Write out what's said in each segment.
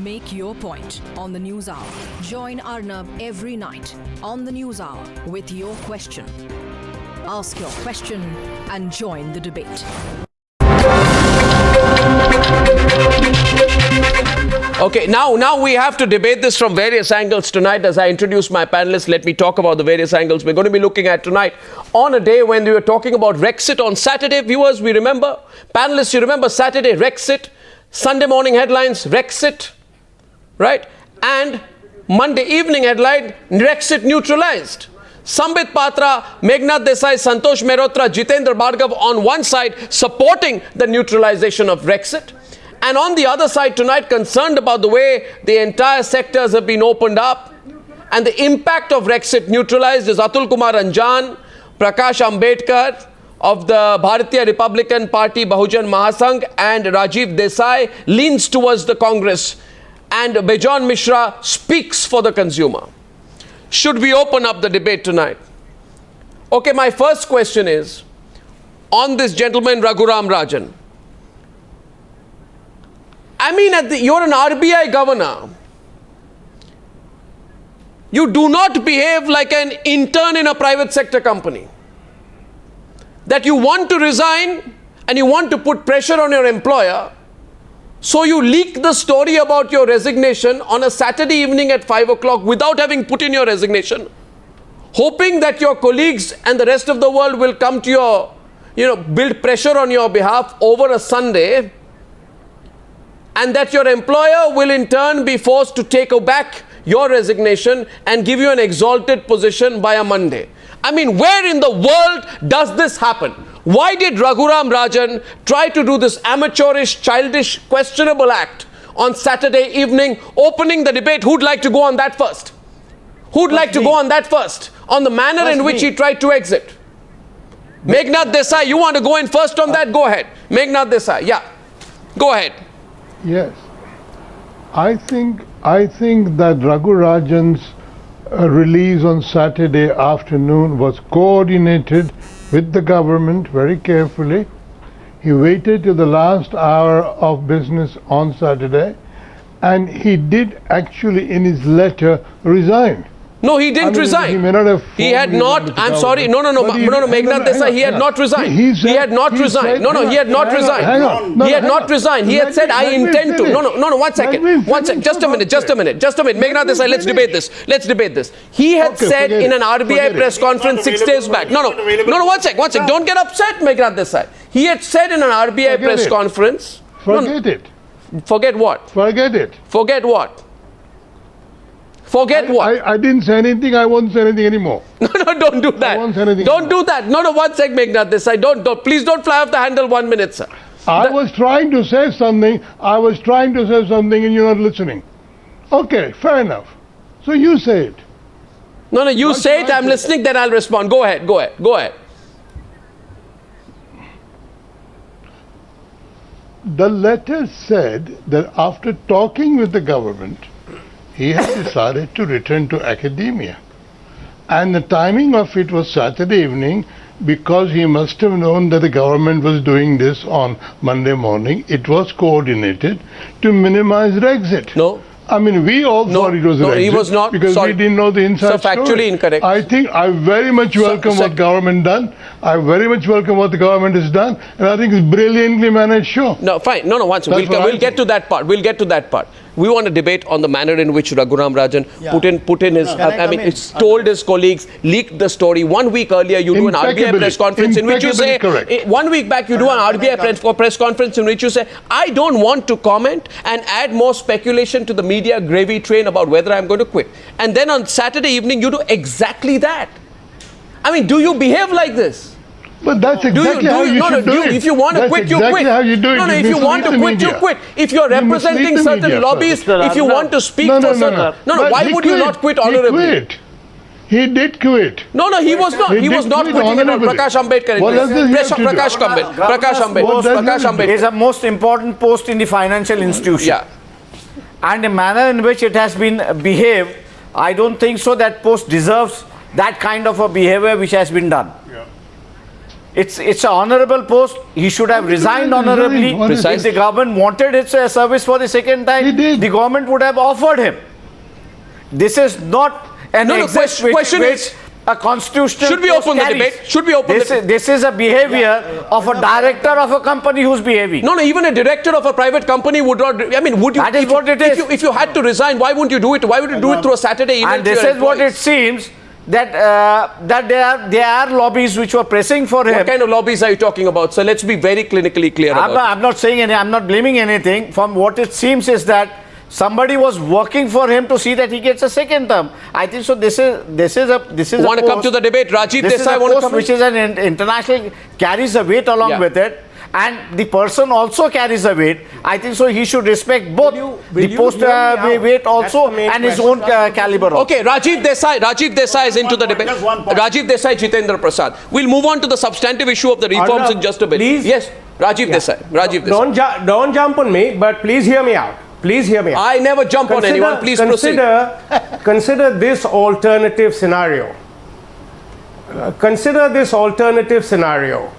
Make your point on the News Hour. Join Arnab every night on the News Hour with your question. Ask your question and join the debate. Okay, now we have to debate this from various angles tonight. As I introduce my panelists, let me talk about the various angles we're going to be looking at tonight on a day when we were talking about Brexit on Saturday. Viewers, we remember, panelists, you remember Saturday, Brexit, Sunday morning headlines, Brexit, right? And Monday evening headline, Brexit neutralized. Sambit Patra, Meghnad Desai, Santosh Mehrotra, Jitendra Bhargava on one side supporting the neutralization of Brexit. And on the other side tonight, concerned about the way the entire sectors have been opened up and the impact of Brexit neutralized is Atul Kumar Anjan, Prakash Ambedkar of the Bharatiya Republican Party, Bahujan Mahasangh, and Rajiv Desai leans towards the Congress, and Bejon Misra speaks for the consumer. Should we open up the debate tonight? Okay, my first question is on this gentleman, Raghuram Rajan. I mean, you're an RBI governor. You do not behave like an intern in a private sector company. That you want to resign and you want to put pressure on your employer. So you leak the story about your resignation on a Saturday evening at 5 o'clock without having put in your resignation, hoping that your colleagues and the rest of the world will come to your, build pressure on your behalf over a Sunday, and that your employer will in turn be forced to take back your resignation and give you an exalted position by a Monday. I mean, where in the world does this happen? Why did Raghuram Rajan try to do this amateurish, childish, questionable act on Saturday evening, opening the debate? Who'd like to go on that first? Who'd like to go on that first? On the manner in which he tried to exit? Meghnad Desai, you want to go in first on that? Go ahead. Meghnad Desai, yeah. Go ahead. Yes. I think that Raghu Rajan's release on Saturday afternoon was coordinated with the government very carefully. He waited till the last hour of business on Saturday, and he did actually in his letter resign. No, he didn't resign. He may not have. He had not. I'm sorry. No, Meghnad Desai. He had not resigned. He had not resigned. No, he had not resigned. He had not resigned. He had said, "I intend to." No. 1 second. 1 second. Just a minute. Meghnad Desai. Let's debate this. He had said in an RBI press conference 6 days back. No. 1 second. Don't get upset, Meghnad Desai. He had said in an RBI press conference. Forget it. Forget what? Forget it. Forget what? Forget what? I didn't say anything. I won't say anything anymore. No, don't do that. I won't say anything. Don't do that. No, 1 sec, Meghnad Desai. Please don't fly off the handle 1 minute, sir. I was trying to say something. And you're not listening. Okay, fair enough. So you say it. No, you say it. I'm listening. Then I'll respond. Go ahead. The letter said that after talking with the government, he had decided to return to academia. And the timing of it was Saturday evening, because he must have known that the government was doing this on Monday morning. It was coordinated to minimize Brexit. No. I mean, we all thought it was Brexit. No, he was not. Because we didn't know the inside story. Factually incorrect. I think I very much welcome what government done. I very much welcome what the government has done. And I think it's brilliantly managed show. No, fine. No, once. We'll get to that part. We want to debate on the manner in which Raghuram Rajan put in his, told his colleagues, leaked the story. 1 week earlier, you do an RBI press conference in which you say, 1 week back, you do an RBI press conference in which you say, I don't want to comment and add more speculation to the media gravy train about whether I'm going to quit. And then on Saturday evening, you do exactly that. I mean, do you behave like this? But that's exactly how you should do it. If you want to quit, you quit. How you do it. If you want to quit, you quit. If you're representing certain lobbies, if you want to speak for certain... No, why would you not quit honorably? He did quit. No, he was not. He was not quitting at all. Prakash Ambedkar. Prakash Ambedkar is the most important post in the financial institution. Yeah. And the manner in which it has been behaved, I don't think so that post deserves that kind of a behavior which has been done. It's an honorable post. He should have resigned honorably. If the government wanted his service for the second time, the government would have offered him. This is not an question is, a constitutional. Should we open the debate? Should we open this is a behavior of a director of a company who's behaving. No, even a director of a private company would not. I mean, would you? That is what it is. If you had to resign, why wouldn't you do it? Why would you do it through a Saturday email? And this is what it seems. That there are lobbies which were pressing for him. What kind of lobbies are you talking about? So let's be very clinically clear about it. I'm not saying any. I'm not blaming anything. From what it seems is that somebody was working for him to see that he gets a second term. I think so. This is a. Want to come to the debate, Rajiv Desai? Want to come, which is an international, carries a weight along with it, and the person also carries a weight. I think so. He should respect both the post weight also and his own caliber. Okay, Rajiv Desai is into the debate. Rajiv Desai, Jitendra Prasad. We'll move on to the substantive issue of the reforms in just a bit. Please, yes, Rajiv Desai. Rajiv Desai. Don't jump on me, but please hear me out. Please hear me out. I never jump on anyone. Please proceed. Consider this alternative scenario. Consider this alternative scenario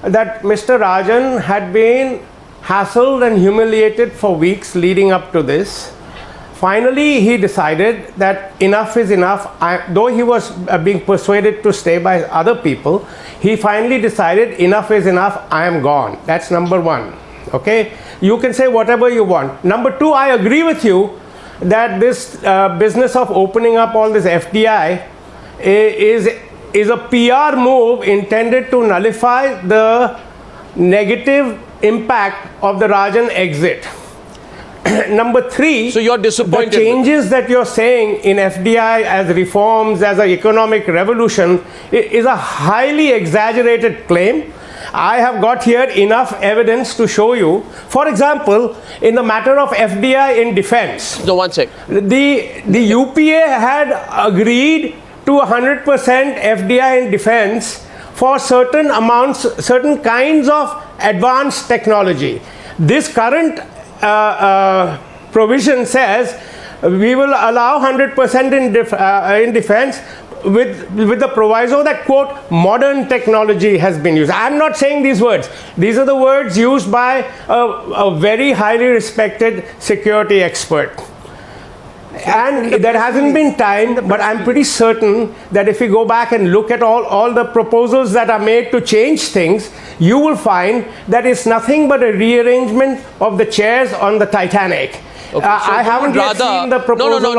that Mr. Rajan had been hassled and humiliated for weeks leading up to this. Finally, he decided that enough is enough. Though he was being persuaded to stay by other people, he finally decided enough is enough. I am gone. That's number one. Okay? You can say whatever you want. Number two, I agree with you that this business of opening up all this FDI is a PR move intended to nullify the negative impact of the Rajan exit. Number three, so you're disappointed. The changes that you're saying in FDI as reforms, as an economic revolution, is a highly exaggerated claim. I have got here enough evidence to show you. For example, in the matter of FDI in defense. No, one sec. The UPA had agreed to 100% FDI in defense for certain amounts, certain kinds of advanced technology. This current provision says we will allow 100% in defense with the proviso that, quote, modern technology has been used. I'm not saying these words. These are the words used by a very highly respected security expert. And there hasn't been time, but I'm pretty certain that if you go back and look at all the proposals that are made to change things, you will find that it's nothing but a rearrangement of the chairs on the Titanic. Okay, so I haven't yet seen the proposal.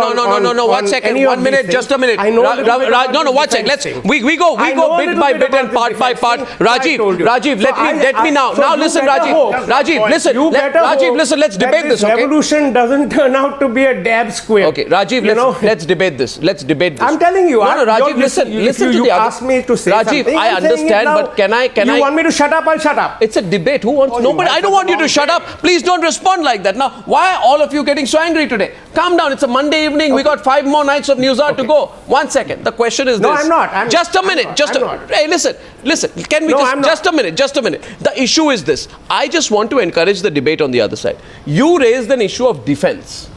No. 1 second. 1 minute. Just a minute. I know. No. 1 second. Let's we go bit by bit and part by part. Rajiv, let me now. Now listen, Rajiv, listen. Rajiv, listen. Let's debate this. Okay. Revolution doesn't turn out to be a dab square. Okay, Rajiv. Let's debate this. I'm telling you. No, Rajiv. Listen to the other. Ask me to say Rajiv, something. I understand, but can I? You want me to shut up? I'll shut up. It's a debate. Who wants? Nobody. I don't want you to shut up. Please don't respond like that. Now, why are all of you getting so angry today? Calm down. It's a Monday evening. We got 5 more nights of Newshour to go. 1 second. The question is this. No, I'm not. Just a minute. Hey, listen. Can we just a minute. The issue is this. I just want to encourage the debate on the other side. You raised an issue of defense.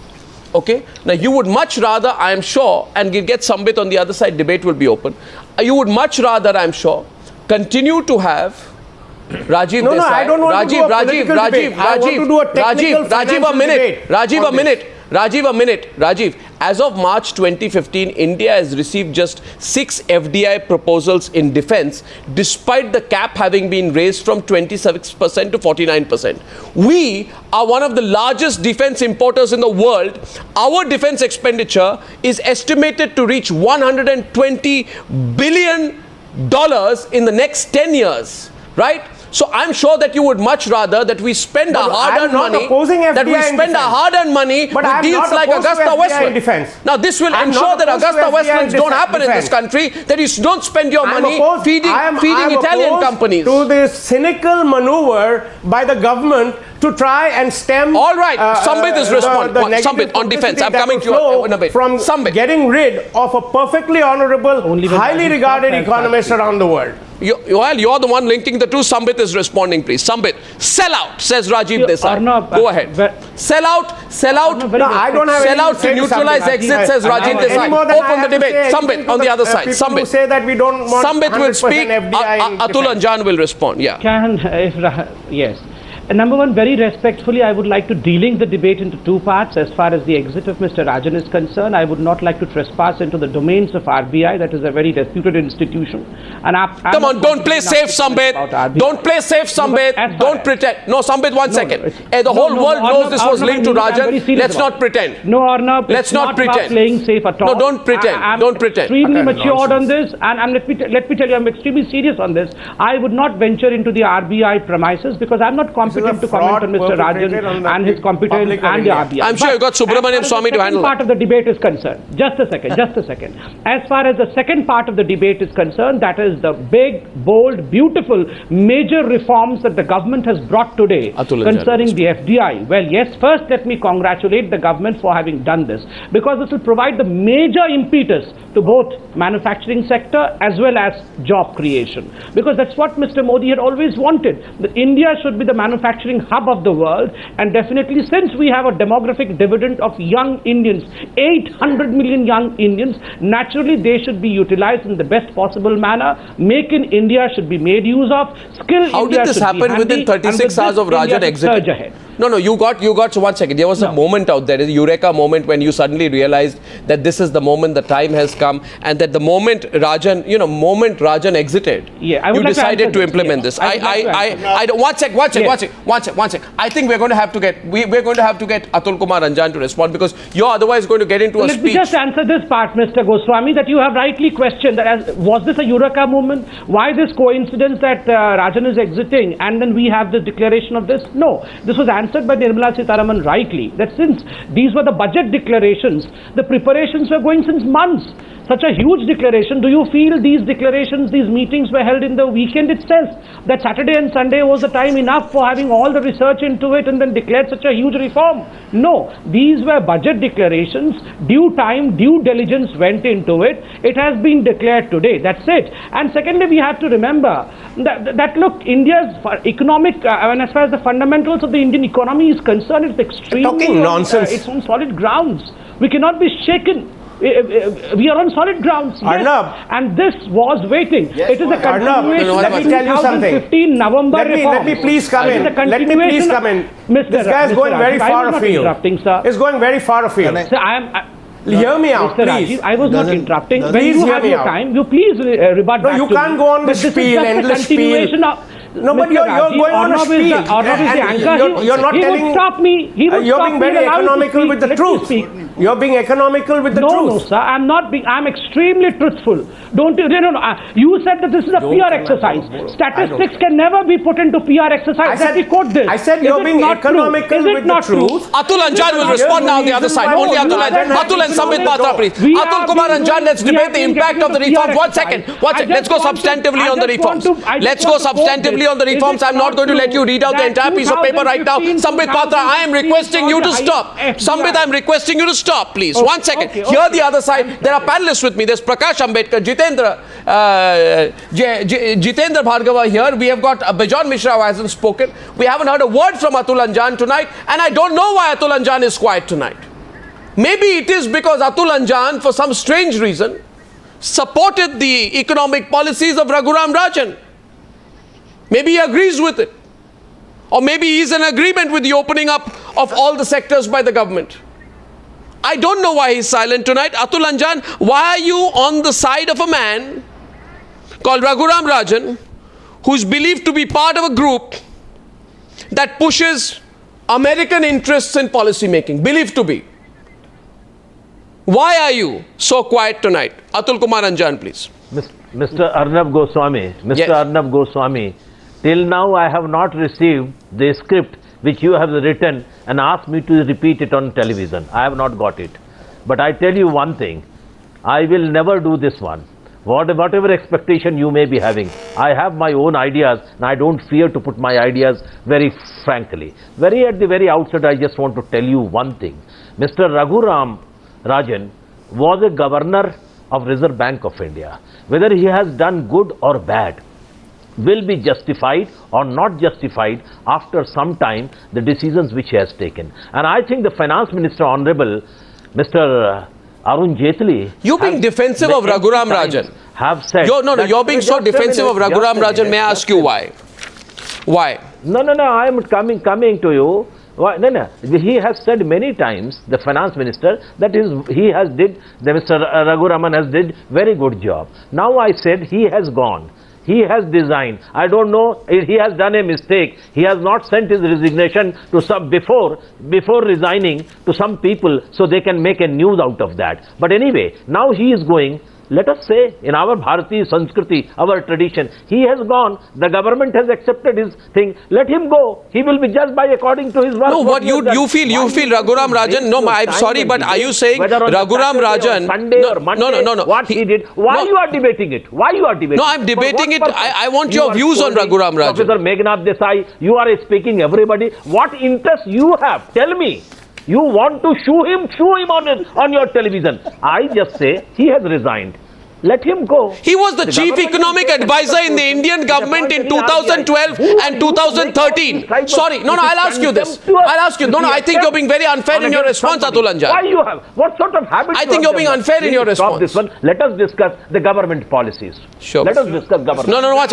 Okay? Now, you would much rather, I am sure, and we'll get Sambit on the other side, debate will be open. You would much rather, I'm sure, continue to have Rajiv Desai. No, I don't want to do a political debate. I want to do a technical financial debate. Rajiv, a minute. Rajiv, as of March 2015, India has received just 6 FDI proposals in defense, despite the cap having been raised from 26% to 49%. We are one of the largest defense importers in the world. Our defense expenditure is estimated to reach $120 billion in the next 10 years, right? So I'm sure that you would much rather that we spend our hard-earned money, with deals like Augusta Westland. Now this will ensure that Augusta Westlands don't happen in this country, that you don't spend your money feeding Italian companies. To this cynical maneuver by the government to try and stem. All right, Sambit is responding. Sambit, on defense, I'm coming to you in a bit. From getting rid of a perfectly honorable, highly regarded economist around the world. You're the one linking the two. Sambit is responding, please. Sambit, sell out, says Rajiv Desai. Arnab, go ahead. Sell out. No, I don't have sell out to neutralize exit, says Rajiv Desai. Open the debate. Sambit, on the other side. Sambit. Say that we don't want Sambit will speak. FDI Atul Anjan will respond. Yeah. Yes. Number one, very respectfully, I would like to delink the debate into two parts. As far as the exit of Mr. Rajan is concerned, I would not like to trespass into the domains of RBI. That is a very reputed institution. And come on, don't play safe, Sambit. Don't play safe, Sambit. Don't pretend. No, Sambit, one second. The whole world knows this was linked to Rajan. Let's not pretend. No, Arnab, let's not pretend. Playing safe at all. No, don't pretend. Don't pretend. Extremely matured on this, and let me tell you, I'm extremely serious on this. I would not venture into the RBI premises because I'm not competent to comment on Mr. Rajan and his competence and the RBI. I'm sure you got Subramaniam Swamy to handle part of the debate is concerned. Just a second. As far as the second part of the debate is concerned, that is the big, bold, beautiful, major reforms that the government has brought today concerning the FDI. Well, yes, first let me congratulate the government for having done this, because this will provide the major impetus to both manufacturing sector as well as job creation. Because that's what Mr. Modi had always wanted. That India should be the manufacturing hub of the world, and definitely since we have a demographic dividend of young Indians, 800 million young Indians, naturally they should be utilized in the best possible manner. Make in India should be made use of. How did this happen within 36 hours of Rajan exiting? No, you got, so 1 second. There was a moment out there, a eureka moment, when you suddenly realized that this is the moment, the time has come, and that the moment Rajan exited, you decided to implement this. I don't, one sec. I think we're going to have to get Atul Kumar Anjan to respond, because you're otherwise going to get into a speech. Let me just answer this part, Mr. Goswami, that you have rightly questioned that was this a eureka moment? Why this coincidence that Rajan is exiting and then we have the declaration of this? No, this was answered by Nirmala Sitharaman rightly, that since these were the budget declarations, the preparations were going since months. Such a huge declaration, do you feel these declarations, these meetings were held in the weekend itself? That Saturday and Sunday was the time enough for having all the research into it and then declared such a huge reform? No, these were budget declarations, due time, due diligence went into it. It has been declared today, that's it. And secondly, we have to remember that look, India's economic, as far as the fundamentals of the Indian economy is concerned, it's extremely talking nonsense. It's on solid grounds. We cannot be shaken. We are on solid grounds. Arnab. Yes. And this was waiting. Yes, it is a continuation let me tell you something. 2015 November Let me please come in. Let me please come in. This guy is going very far afield. He's going very far afield. Hear me out, please. Rajiv, I was not interrupting. When you have your time, you please rebut back to me. No, you can't go on the spiel, endless spiel. No, but you're going on a spiel. You're not telling. He would stop me. You're being very economical with the truth. You're being economical with the truth. No, sir. I'm not being. I'm extremely truthful. Don't you? No. You said that this is a PR exercise. Statistics can never be put into PR exercise. Let me quote this. I said you're being economical with the truth. Atul Anjan will respond now on the other side. Only Atul and Sambit Patra, please. Atul Kumar Anjan, let's debate the impact of the reforms. 1 second. Let's go substantively on the reforms. Let's go substantively on the reforms. I'm not going to let you read out the entire piece of paper right now. Sambit Patra, I am requesting you to stop. Sambit, I'm requesting you to stop, please. 1 second. Here the other side, there are panelists with me. There's Prakash Ambedkar, Jitendra Bhargava here. We have got Bejon Misra who hasn't spoken. We haven't heard a word from Atul Anjan tonight, and I don't know why Atul Anjan is quiet tonight. Maybe it is because Atul Anjan, for some strange reason, supported the economic policies of Raghuram Rajan. Maybe he agrees with it. Or maybe he's in agreement with the opening up of all the sectors by the government. I don't know why he's silent tonight. Atul Anjan, why are you on the side of a man called Raghuram Rajan, who is believed to be part of a group that pushes American interests in policy making? Believed to be. Why are you so quiet tonight? Atul Kumar Anjan, please. Mr. Arnab Goswami, Arnab Goswami, till now I have not received the script which you have written and asked me to repeat it on television. I have not got it. But I tell you one thing, I will never do this one. Whatever expectation you may be having, I have my own ideas and I don't fear to put my ideas very frankly. At the very outset, I just want to tell you one thing. Mr. Raghuram Rajan was a governor of Reserve Bank of India. Whether he has done good or bad, will be justified or not justified after some time, the decisions which he has taken. And I think the Finance Minister, Honorable Mr. Arun Jaitley... You being defensive of Raghuram Rajan. Have said... You're being so defensive of Raghuram Rajan. May I ask you why? Why? No, I am coming to you. Why? No. He has said many times, the Finance Minister, that Mr. Raghuraman has did very good job. Now I said he has gone. He has designed. I don't know, he has done a mistake. He has not sent his resignation to some before resigning to some people so they can make a news out of that. But anyway, now he is going. Let us say, in our Bharatiya Sanskriti, our tradition, he has gone, the government has accepted his thing, let him go. He will be judged by according to his work. No, what you feel Raghuram Rajan, no, I'm sorry, but are you saying Raghuram Rajan, Sunday or Monday, no, what he did, why you are debating it? Why you are debating it? No, I'm debating it, I want your views on Raghuram Rajan. Professor Meghnad Desai, you are speaking everybody, what interest you have? Tell me. You want to shoo him on your television. I just say he has resigned. Let him go. He was the chief economic advisor in the Indian government in 2012 and 2013. Sorry, no, I'll ask you this. I think you're being very unfair in your response, Atul Anjan. Why you have? What sort of habit? I think you're being unfair in your response. Stop this one. Let us discuss the government policies. Sure. Let us discuss government. No, let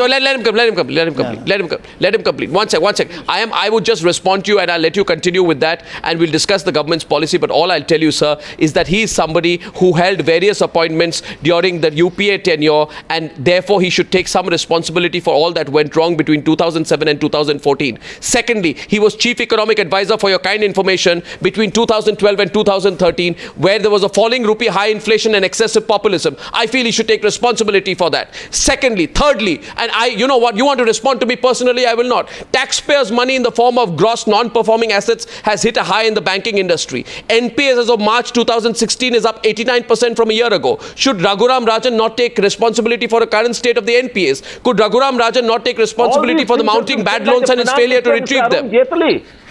him complete. One sec. I would just respond to you and I'll let you continue with that and we'll discuss the government's policy. But all I'll tell you, sir, is that he is somebody who held various appointments during the UPA tenure and therefore he should take some responsibility for all that went wrong between 2007 and 2014. Secondly, he was chief economic advisor, for your kind information, between 2012 and 2013, where there was a falling rupee, high inflation and excessive populism. I feel he should take responsibility for that. Thirdly, and you know what, you want to respond to me personally, I will not. Taxpayers' money in the form of gross non-performing assets has hit a high in the banking industry. NPAs as of March 2016 is up 89% from a year ago. Should Raghuram Rajan not take responsibility for the current state of the NPAs? Could Raghuram Rajan not take responsibility for the mounting bad loans and his failure to retrieve them?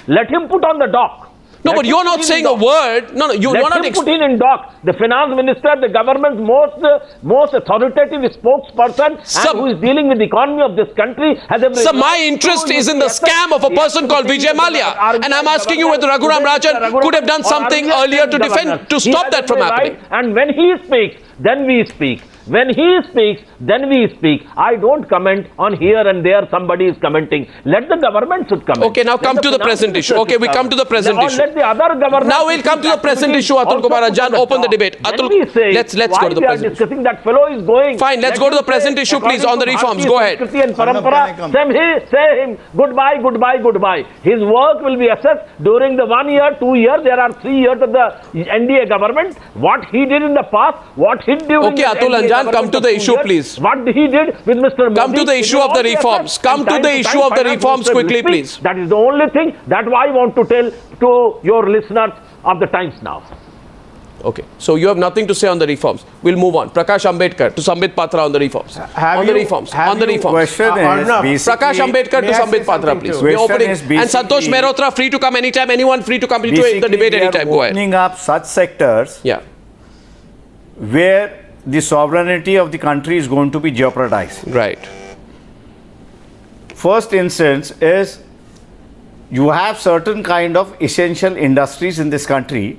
Let him put on the dock. No, but you're not saying a word. No, you're not. Let him put in dock. The finance minister, the government's most authoritative spokesperson, and who is dealing with the economy of this country, has every... So my interest is in the scam of a person called Vijay Mallya, and I'm asking you whether Raghuram Rajan could have done something earlier to stop that from happening. And when he speaks, then we speak. When he speaks, then we speak. I don't comment on here and there somebody is commenting. Let the government should comment. Okay, now come to the present issue. Okay, we come to the present issue. Let the other government... Now we'll come to the present issue, Atul Kumar Anjan. Open the debate. Atul, let's go to the present issue. Discussing that fellow is going. Fine, let's go to the present issue, please, on the reforms. Go ahead. Say him goodbye. His work will be assessed during the 1 year, 2 years. There are 3 years of the NDA government. What he did in the past, what he did during the Atul Anjan, come to the issue, please. What he did with Mr. Modi. Come to the issue of the reforms. Come to the issue of the reforms quickly, please. That is the only thing that I want to tell to your listeners of the Times Now. Okay, so you have nothing to say on the reforms. We'll move on. Prakash Ambedkar to Sambit Patra on the reforms. On the reforms. Prakash Ambedkar to Sambit Patra, please. We're opening. And Santosh Mehrotra free to come anytime. Anyone free to come into the debate anytime. Go ahead. Opening up such sectors where the sovereignty of the country is going to be jeopardized. Right. First instance is you have certain kind of essential industries in this country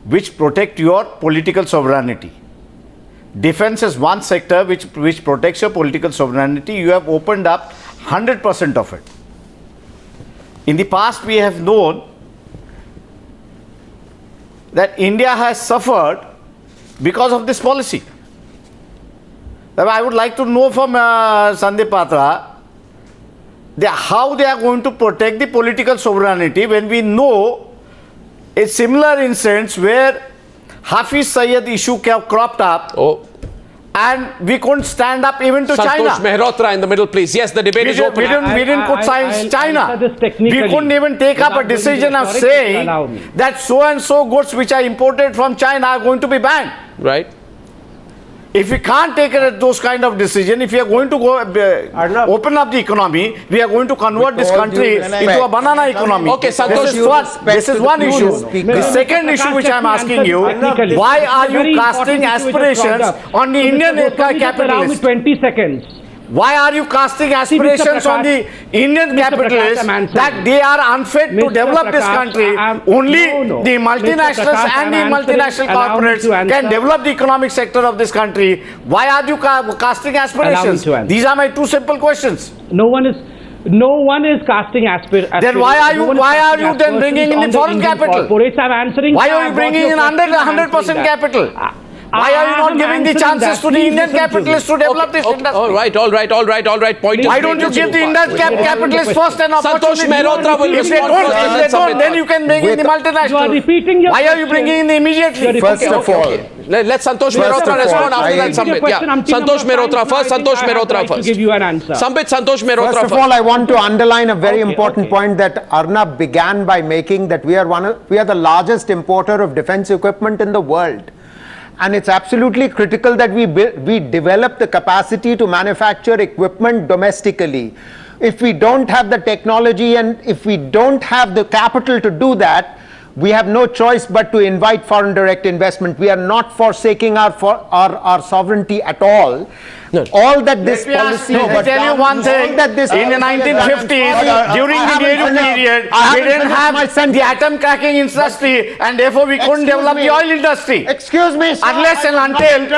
which protect your political sovereignty. Defense is one sector which protects your political sovereignty. You have opened up 100% of it. In the past, we have known that India has suffered because of this policy. I would like to know from Sambit Patra how they are going to protect the political sovereignty when we know a similar instance where Hafiz Syed issue cropped up and we couldn't stand up even to China. Santosh Mehrotra in the middle, please. Yes, the debate is open. We didn't put China. We couldn't even take up a decision of saying that so and so goods which are imported from China are going to be banned. Right. If we can't take those kind of decision, if we are going to go open up the economy, we are going to convert this country into a banana economy. Okay, Santosh, this is one issue. The second issue which I am asking you, why are you casting aspirations on the Indian capitalists? Allow me 20 seconds. Why are you casting aspirations on the Indian capitalists that they are unfit to develop this country? Only the multinationals and the multinational corporates can develop the economic sector of this country. Why are you casting aspirations? These are my two simple questions. No one is casting aspirations. Then why are you then bringing in the foreign capital? Why are you bringing in 100% capital? Why are you not giving the chances to the Indian capitalists to develop this industry? All right. Point. Why don't you give the Indian capitalists first an opportunity? Santosh Mehrotra will respond. If they don't, then you can bring in the multinationals. You are repeating your Why are you bringing in the immediately? First of all, let Santosh Mehrotra respond after that, Sambit. Yeah. Santosh Mehrotra first. Santosh Mehrotra first. To give you an answer. Sambit, Santosh Mehrotra first of all, I want to underline a very important point that Arnab began by making, that we are the largest importer of defense equipment in the world. And it's absolutely critical that we develop the capacity to manufacture equipment domestically. If we don't have the technology and if we don't have the capital to do that, we have no choice but to invite foreign direct investment. We are not forsaking our sovereignty at all. No. All that this policy... Let me tell you one thing. In the 1950s, during the Nehru period, we didn't have the atom cracking industry, and therefore we couldn't develop the oil industry. Excuse me, sir. Unless and until the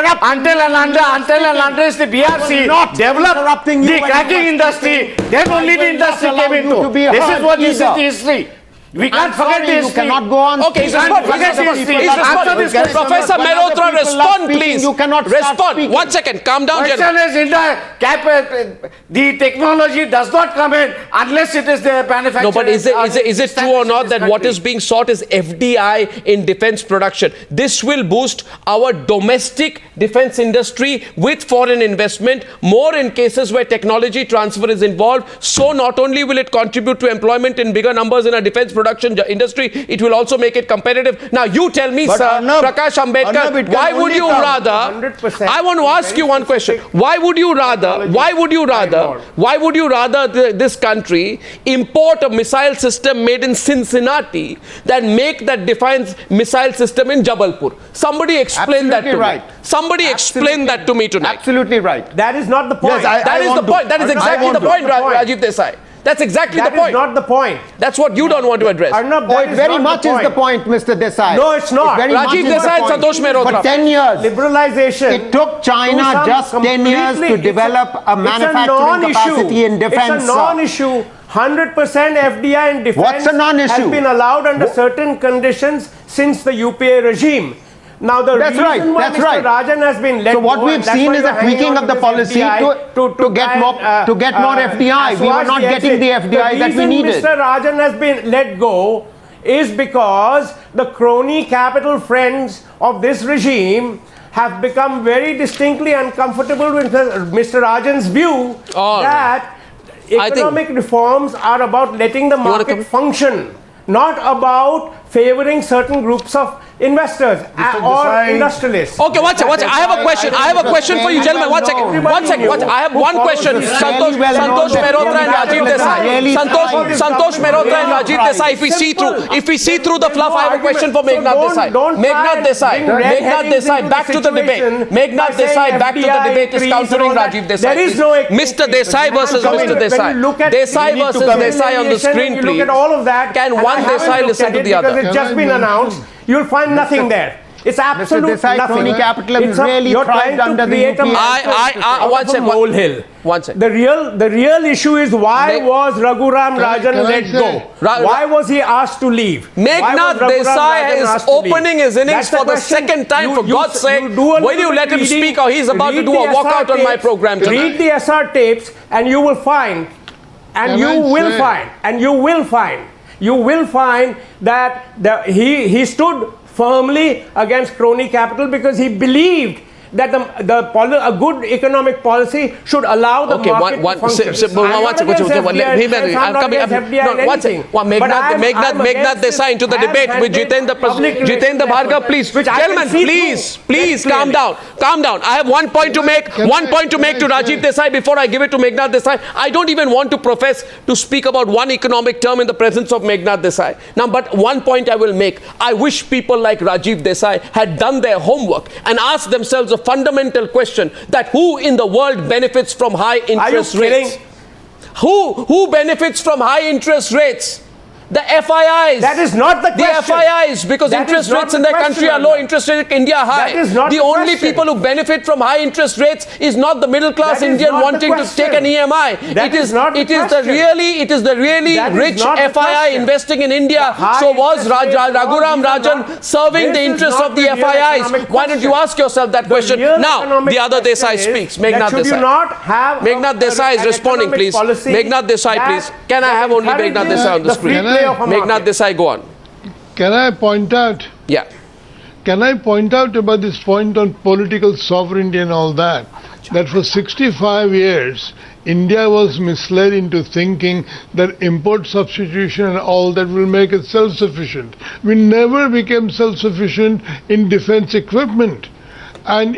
BRC developed the cracking industry, then only the industry came into. This is what is the history. We can't forget this. You cannot go on. Okay, answer this question. Professor Mehrotra, respond, please. You cannot respond. 1 second. Calm down. Question is, the technology does not come in unless it is the manufacturer. No, but is it true or not that what is being sought is FDI in defense production? This will boost our domestic defense industry with foreign investment, more in cases where technology transfer is involved. So not only will it contribute to employment in bigger numbers in our defense production industry, it will also make it competitive. Now you tell me, sir, Prakash Ambedkar, why would you rather, 100%, I want to ask you one question, why would you rather this country import a missile system made in Cincinnati than make that defense missile system in Jabalpur? Somebody explain that to me. Somebody explain that to me tonight. Absolutely right. That is not the point. Yes, that is the point. That is exactly the point, Rajiv Desai. That's exactly the point. That is not the point. That's what you don't want to address. Arnab, it very much is the point, Mr. Desai. No, it's not. Rajiv Desai and Santosh Mehrotra. For 10 years. Liberalization. It took China just 10 years to develop a manufacturing capacity in defense. It's a non-issue. 100% FDI in defense. What's a non-issue? Has been allowed under certain conditions since the UPA regime. Now the reason why Mr. Rajan has been let go. So what we've seen is a tweaking of the policy to get more FDI. We were not getting the FDI that we needed. Mr. Rajan has been let go is because the crony capital friends of this regime have become very distinctly uncomfortable with Mr. Rajan's view that economic reforms are about letting the market function, not about favoring certain groups of investors or industrialists. Okay, watch it. I have a question. I have a question for you, gentlemen. One second. I have one question. Santosh Mehrotra and Rajiv Desai. Santosh Mehrotra and Rajiv Desai. If we see through the fluff, I have a question for Meghnad Desai. Meghnad Desai, back to the debate. Meghnad Desai, back to the debate is countering Rajiv Desai. Mr. Desai versus Mr. Desai. Desai versus Desai on the screen, please. Look at all of that. Can one Desai listen to the other? It's just been announced. You'll find nothing there. It's absolutely nothing. Capitalism really you're trying to create a molehill. One second. The real issue is why was Raghuram Rajan let go? Why was he asked to leave? Meghnad Desai is opening his innings for the second time. For God's sake, will you let him speak, or he's about to do a walkout on my program tonight? Read the SR tapes and you will find, you will find that he stood firmly against crony capital because he believed that a good economic policy should allow the market to function. Meghnad Desai into the debate with Jitendra Bhargava, please. Gentlemen, please calm down. I have one point to make. To Rajiv Desai before I give it to Meghnad Desai. I don't even want to profess to speak about one economic term in the presence of Meghnad Desai. Now, but one point I will make. I wish people like Rajiv Desai had done their homework and asked themselves a fundamental question that who in the world benefits from high interest rates? Who benefits from high interest rates? The FIIs. That is not the question. The FIIs, because interest rates in their country are low, interest rates in India are high. That is not the only people who benefit from high interest rates is not the middle class Indian wanting to take an EMI. It is the really rich FII investing in India. So was Raghuram Rajan serving the interests of the FIIs? Why don't you ask yourself that question? Now, the other Desai speaks. Meghnad Desai. Meghnad Desai is responding, please. Meghnad Desai, please. Can I have only Meghnad Desai on the screen? Meghnad Desai, go on. Can I point out? Yeah. Can I point out about this point on political sovereignty and all that? That for 65 years, India was misled into thinking that import substitution and all that will make it self-sufficient. We never became self-sufficient in defense equipment. And,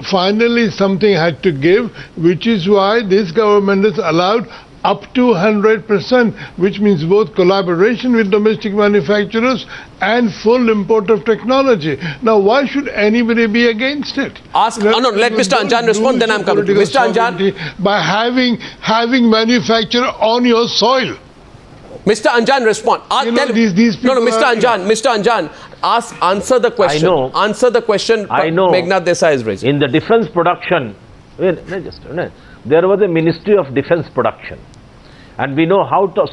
finally something had to give, which is why this government has allowed up to 100%, which means both collaboration with domestic manufacturers and full import of technology. Now, why should anybody be against it? Let Mr. Anjan respond, then I'm coming to Mr. Anjan. By having manufacture on your soil. Mr. Anjan, respond. Mr. Anjan, answer the question. I know. Answer the question. I know. Meghnad Desai is raising. In the defense production, there was a Ministry of Defense Production. And we know how to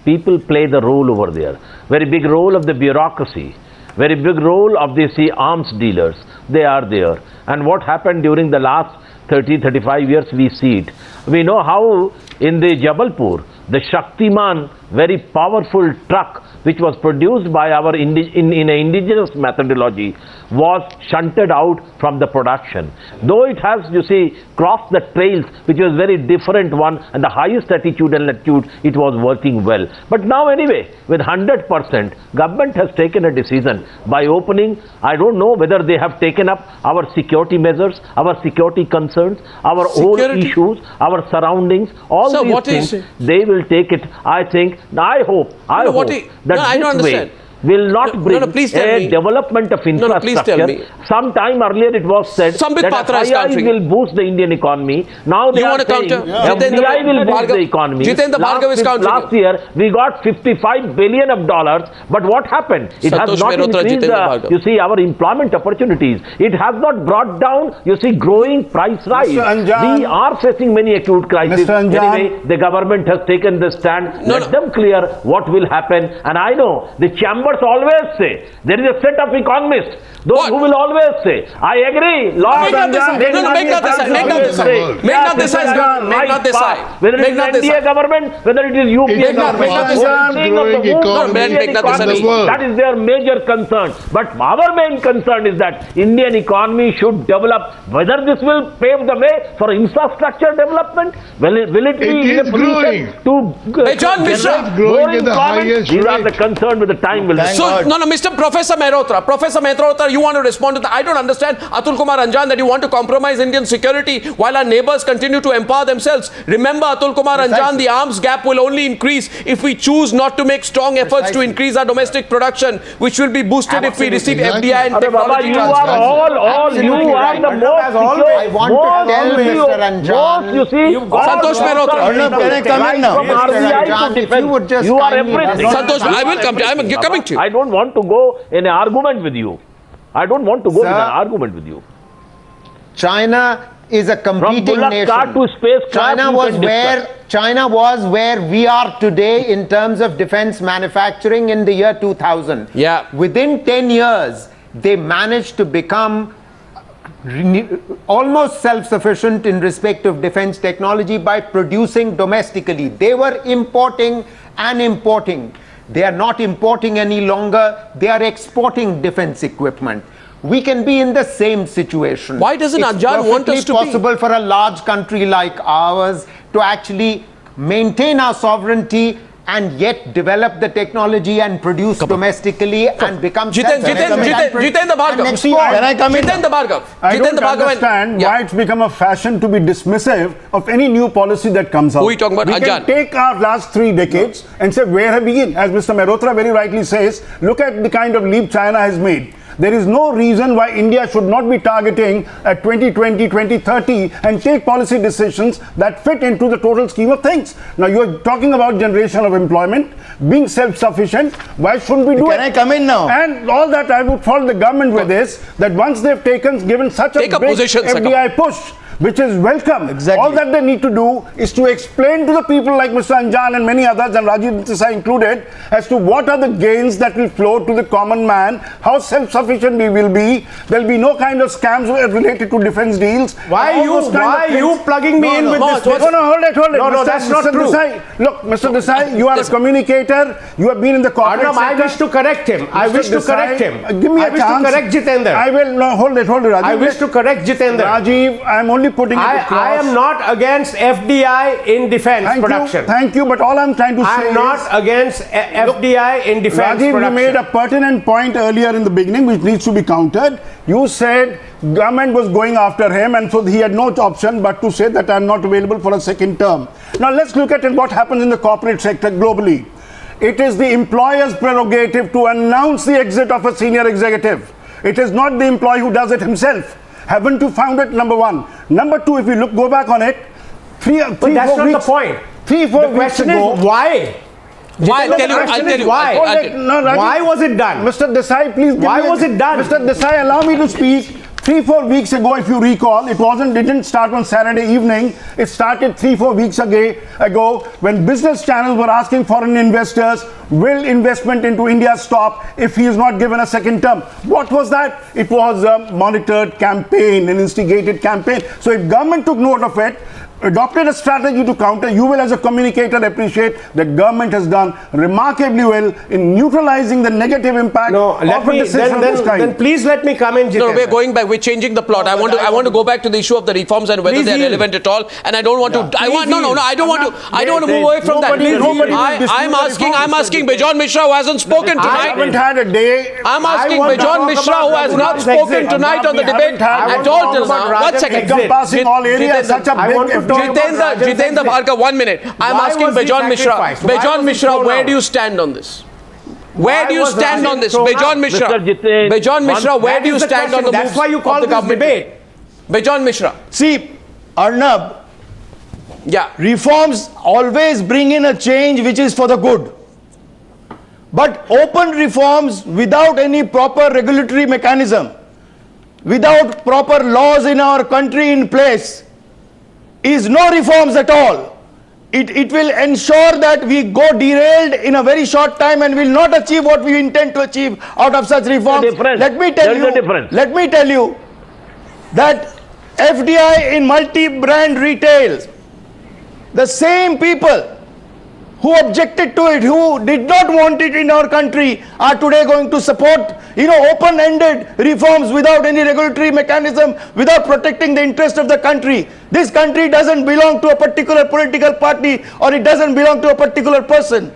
people play the role over there. Very big role of the bureaucracy. Very big role of the arms dealers. They are there. And what happened during the last 30-35 years, we see it. We know how in the Jabalpur, the Shaktiman, very powerful truck which was produced by our in an indigenous methodology was shunted out from the production. Though it has, crossed the trails, which was very different one, and the highest altitude and latitude, it was working well. But now anyway, with 100%, government has taken a decision by opening, I don't know whether they have taken up our security measures, our security concerns, our old issues, our surroundings, all these things, they will take it, I think, I hope that this way will not bring a development of infrastructure. Please tell me. Sometime earlier it was said Sambit that Patra FII will boost the Indian economy. Now they are saying FII will boost the economy. Jitendra Bhargava is countering. Last year we got $55 billion, but what happened? It has not increased our employment opportunities. It has not brought down, growing price rise. We are facing many acute crises. Anyway, the government has taken the stand. Let them clear what will happen. And I know the chambers always say, there is a set of economists, those who will always say, I agree, Meghnad Desai. Whether it is NDA government, whether it is UPA government, that is their major concern. But our main concern is that Indian economy should develop. Whether this will pave the way for infrastructure development, will it be in a position to Bejon Misra more employment? These are the concern with the time will. Mr. Professor Mehrotra, you want to respond to that? I don't understand, Atul Kumar Anjan, that you want to compromise Indian security while our neighbors continue to empower themselves. Remember, Atul Kumar Anjan, the arms gap will only increase if we choose not to make strong efforts to increase our domestic production, which will be boosted if we receive FDI and technology transfer. You are the most secure. I want to tell Mr. Anjan. Santosh Mehrotra. Can I come in now? You are everything. Santosh, I will come to you. I am coming to you. I don't want to go in an argument with you. China is a competing nation. To space China was where we are today in terms of defense manufacturing in the year 2000. Yeah. Within 10 years, they managed to become almost self-sufficient in respect of defense technology by producing domestically. They were importing and importing. They are not importing any longer. They are exporting defense equipment. We can be in the same situation. Why doesn't Anjan want us to be? It's possible for a large country like ours to actually maintain our sovereignty and yet develop the technology and produce domestically and become Jitendra Bhargava. Can I come in? Jitendra Bhargava. I don't understand why it's become a fashion to be dismissive of any new policy that comes out. Who are you talking about? We can take our last 3 decades and say, where have we been? As Mr. Mehrotra very rightly says, look at the kind of leap China has made. There is no reason why India should not be targeting at 2020, 2030 and take policy decisions that fit into the total scheme of things. Now you're talking about generation of employment, being self-sufficient. Why shouldn't we do it? Can I come in now? And all that I would fault the government with is that once they've given such a big FDI push, which is welcome. Exactly. All that they need to do is to explain to the people like Mr. Anjan and many others, and Rajiv Desai included, as to what are the gains that will flow to the common man, how self-sufficient we will be. There will be no kind of scams related to defense deals. Why are you plugging me in with this? No, hold it. No, that's not true. Desai, look, Mr. Desai, you are a communicator. You have been in the corporate sector. I wish to correct him. I wish to correct him. Give me a chance. I wish to correct Jitendra. I will. No, hold it, Rajiv. I wish to correct Jitendra. Rajiv, I am only putting it across. I am not against FDI in defense production. Thank you, but all I'm trying to say I am not against FDI in defense Rajiv, production. you made a pertinent point earlier in the beginning which needs to be countered. You said government was going after him and so he had no option but to say that I'm not available for a second term. Now let's look at what happens in the corporate sector globally. It is the employer's prerogative to announce the exit of a senior executive. It is not the employee who does it himself. Haven't you found it? Number one. Number two, if you go back on it, but that's not the point. 3-4 weeks ago. Is why? Why? I'll tell you. Why was it done? Mr. Desai, please give Why was it done? Mr. Desai, allow me to speak. 3-4 weeks ago, if you recall, it didn't start on Saturday evening. It started 3-4 weeks ago when business channels were asking foreign investors, will investment into India stop if he is not given a second term? What was that? It was a monitored campaign, an instigated campaign. So if government took note of it, adopted a strategy to counter, you will as a communicator appreciate that government has done remarkably well in neutralizing the negative impact of a decision of this kind. Then please let me come in, Jitendra. No, we're going back. We're changing the plot. I want to go back to the issue of the reforms and whether they're relevant at all. And I don't want to. I don't want to move away from that. I'm asking Bejon Misra, who hasn't spoken tonight. I haven't had a day. I'm asking Bejon Misra, who has not spoken tonight on the debate at all till now. 1 second. Encompassing all areas, such a big Jitendra Bhargava, 1 minute. I'm asking Bejon Misra. Bejon Misra, where do you stand on this? Where do you stand on this? Bejon Misra, where do you stand on the moves of the government? Debate. Bejon Misra. See, Arnab, reforms always bring in a change which is for the good. But open reforms without any proper regulatory mechanism, without proper laws in our country in place, is no reforms at all. It will ensure that we go derailed in a very short time and will not achieve what we intend to achieve out of such reforms. Let me tell you that FDI in multi-brand retail, the same people who objected to it, who did not want it in our country, are today going to support, open-ended reforms without any regulatory mechanism, without protecting the interest of the country. This country doesn't belong to a particular political party, or it doesn't belong to a particular person.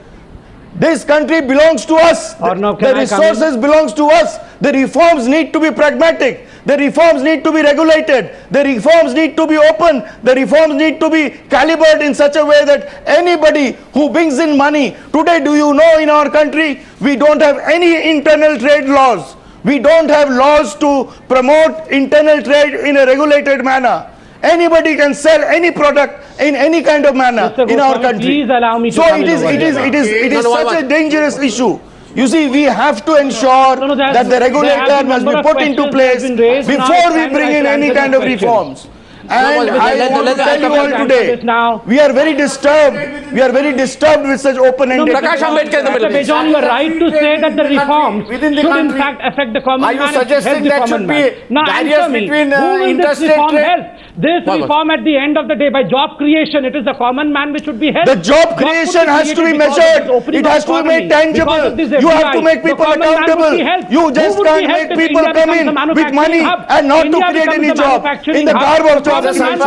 This country belongs to us. The resources belongs to us. The reforms need to be pragmatic. The reforms need to be regulated. The reforms need to be open. The reforms need to be calibrated in such a way that anybody who brings in money, today do you know in our country, we don't have any internal trade laws. We don't have laws to promote internal trade in a regulated manner. Anybody can sell any product in any kind of manner in our country. Please allow me to so it is such a dangerous issue. You see, we have to ensure that the regulator must be put into place before we bring in any kind of reforms. And I want to tell you all today, we are very disturbed. We are very disturbed with such open-ended. Prakash Ambedkar in the middle. Bejon, you are right to say that the reforms should in fact affect the common man. Are you suggesting that should be barriers between interstate trade? This reform at the end of the day, by job creation, it is the common man which should be helped. The job creation has to be measured. It has to be made tangible. You have to make people accountable. You just can't make people come in with money and not to create any job. In the garb of job creation,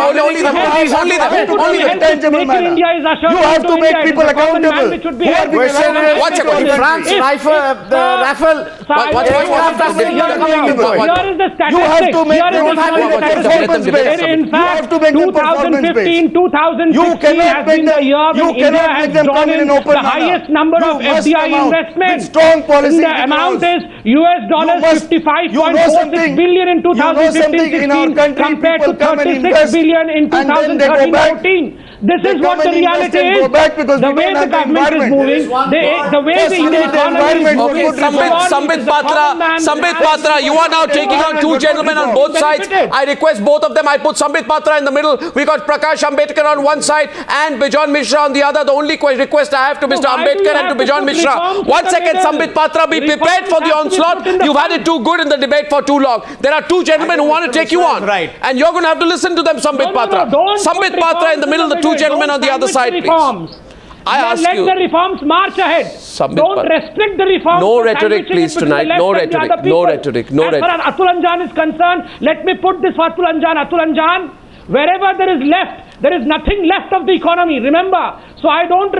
only the tangible manner. You have to make people accountable. Watch it. France, Rifle. You have to make people accountable. performance-based. In fact, 2015, 2016 has been the year when India has drawn in the highest number of FDI investments. Strong policy. The amount is US dollars 55.46 billion in 2015-16 compared to 36 billion in 2013-14. This is what the reality is. The way the government is moving, the way the Indian economy is moving. Sambit Patra, you are now taking on two gentlemen on both sides. I request both of them. I put Sambit Patra in the middle. We got Prakash Ambedkar on one side and Bejon Misra on the other. The only request I have to Mr. Ambedkar and to Bejon Misra. 1 second, Sambit Patra, be prepared for the onslaught. You've had it too good in the debate for too long. There are two gentlemen who want to take you on. Right. And you're going to have to listen to them, Sambit Patra. Sambit Patra in the middle, the two gentlemen on the other side, please. I ask let you. the reforms march ahead. Don't restrict the reforms. No rhetoric, please, tonight. No rhetoric. No rhetoric. No rhetoric. As far as Atul Anjan is concerned, let me put this for Atul Anjan. Atul Anjan, wherever there is left, there is nothing left of the economy. Remember. So I don't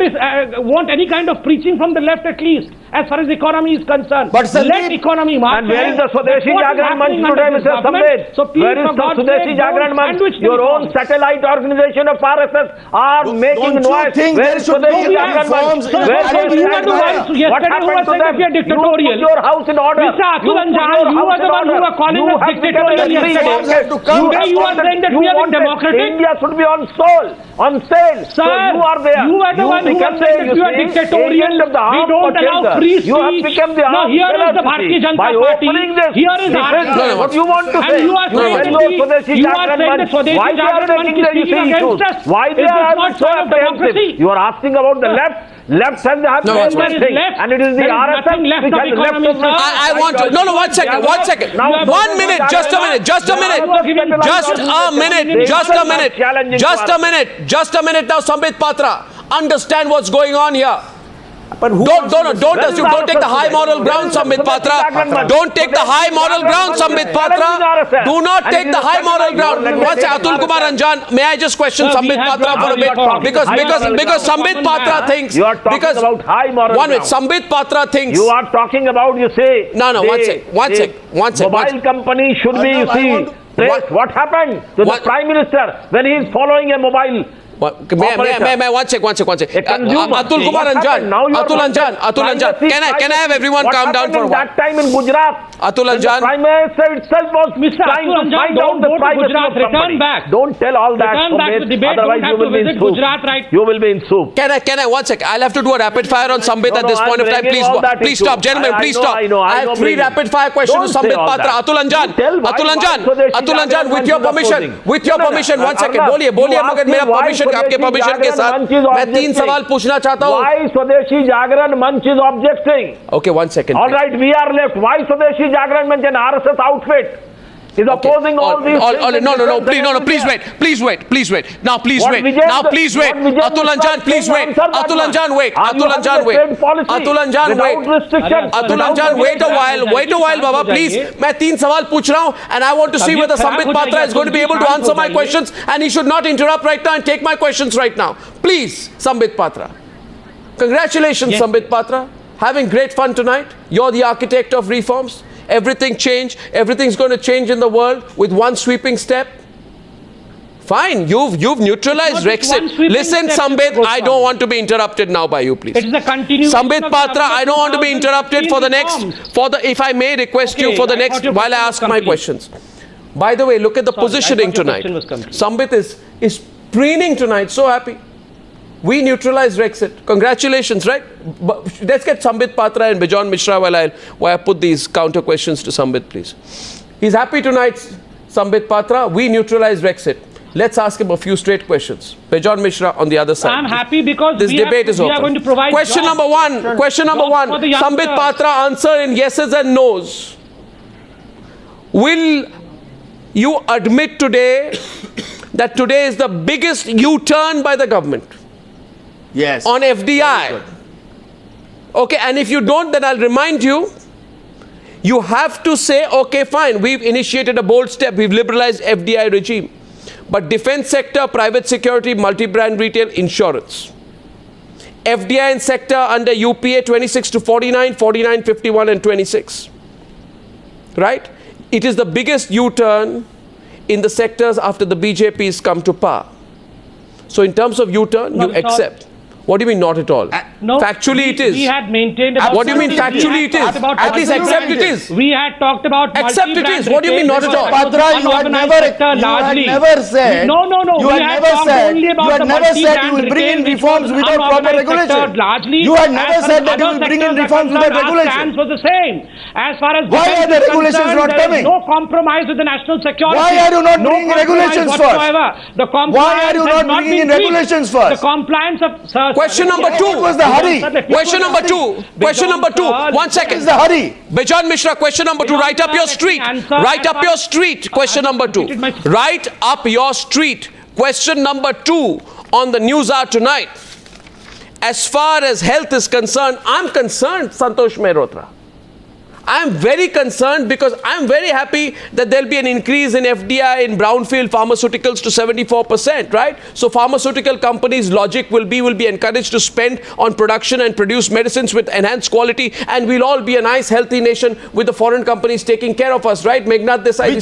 want any kind of preaching from the left, at least, as far as the economy is concerned. But let economy march. And where is the Swadeshi Jagran Manch today, Mr. Sambit? So please, where is the Swadeshi Jagran Manch? Your own satellite organization of RSS are making noise. Where is Swadeshi Jagran Manch? What happened to them? You put your house in order. Mr. Atul Anjan, you were the one who were calling us dictatorial yesterday. Today you are saying that we are democratic. India should be on sale. So you are there. You are the one who are saying that you are dictatorial. We don't allow free speech. You have become the now here is the Bharatiya Janata Party. Here is RSS. What you want to say? And you are saying that Swadeshi Jagran Manch is speaking against us. Why they are so apprehensive? You are asking about the left. Left has no, and it is the RSS which has left of I want to. No, 1 second. 1 second. 1 minute. Just a minute. Just a minute. Just a minute. Just a minute. Just a minute. Just a minute now, Sambit Patra. Understand what's going on here. But don't take the high moral ground, Sambit Patra. Don't take the high moral ground, Sambit Patra. Do not take the high moral ground. What's Atul Kumar Anjan? May I just question Sambit Patra for a bit? Because Sambit Patra thinks. You are talking about high moral ground. 1 minute. Sambit Patra thinks. You are talking about, you say. No. 1 sec. Mobile company should be, you see. What happened to the Prime Minister when he is following a mobile? May 1 sec. Atul Kumar Anjan. Atul Anjan. Can I have everyone calm down for a while? That time in Gujarat. Atul Anjan. The Prime Minister itself was trying to find out the privacy of somebody. Don't tell all that. Otherwise you will be in soup. You will be in soup. Can I 1 sec. I'll have to do a rapid fire on Sambit at this point of time. Please stop, gentlemen. Please stop. I have 3 rapid fire questions to Sambit Patra. Atul Anjan. With your permission. 1 second. बोलिए मगर मेरा permission आपके permission के साथ मैं 3 सवाल पूछना चाहता हूं. Why Swadeshi Jagran Manch is objecting? Okay, 1 second. All right, we are left. Why Swadeshi Jagran Manch, an RSS outfit, is opposing all these things? No, please wait. Now please wait. Atul Anjan, please wait. Atul Anjan, wait a while, Baba, please. मैं 3 सवाल पूछ रहा हूं and I want to see whether Sambit Patra is going to be able to answer my questions and he should not interrupt right now and take my questions right now. Please, Sambit Patra. Congratulations, Sambit Patra. Having great fun tonight. You're the architect of reforms. Everything's going to change in the world with one sweeping step. Fine, you've neutralized Brexit. Listen, Sambit, I don't want to be interrupted now by you, please. It is a continuation. Sambit Patra, I don't want to be interrupted for the next, if I may request you for the next, while I ask my questions. By the way, look at the positioning tonight. Sambit is preening tonight, so happy. We neutralized Brexit. Congratulations, right? But let's get Sambit Patra and Bejon Misra while I put these counter questions to Sambit, please. He's happy tonight, Sambit Patra. We neutralized Brexit. Let's ask him a few straight questions. Bejon Misra on the other side. I'm happy because this debate is open. Are going to provide question number one. Sambit Patra, answer in yeses and nos. Will you admit today that today is the biggest U-turn by the government? Yes. On FDI. Okay, and if you don't, then I'll remind you, you have to say, okay, fine, we've initiated a bold step, we've liberalized FDI regime. But defense sector, private security, multi-brand retail, insurance. FDI in sector under UPA 26 to 49, 49, 51 and 26. Right? It is the biggest U-turn in the sectors after the BJP's come to power. So in terms of U-turn, you accept. What do you mean not at all? No. Factually it is. We had maintained about... What do you mean factually it is? At least accept it is. We had talked about... Accept it is. What do you mean not at all? Patra, you had never said... No. You had never said you will bring in reforms without proper regulation. You had never said that you will bring in reforms without regulation. Our stance was the same. As far as... Why are the regulations not coming? No compromise with the national security. Why are you not bringing regulations first? Why are you not bringing in regulations first? The compliance of... Question number 2. What was the hurry? Question number 2. Question number 2. 1 second. What is the hurry? Bejon Misra, question number 2. Write up your street. Write up your street. Question number 2. Write up your street. Question number 2 on the Newshour tonight. As far as health is concerned, I'm concerned, Santosh Mehrotra. I'm very concerned because I'm very happy that there'll be an increase in FDI in brownfield pharmaceuticals to 74%, right? So pharmaceutical companies' logic will be encouraged to spend on production and produce medicines with enhanced quality, and we'll all be a nice, healthy nation with the foreign companies taking care of us, right? Meghnad Desai,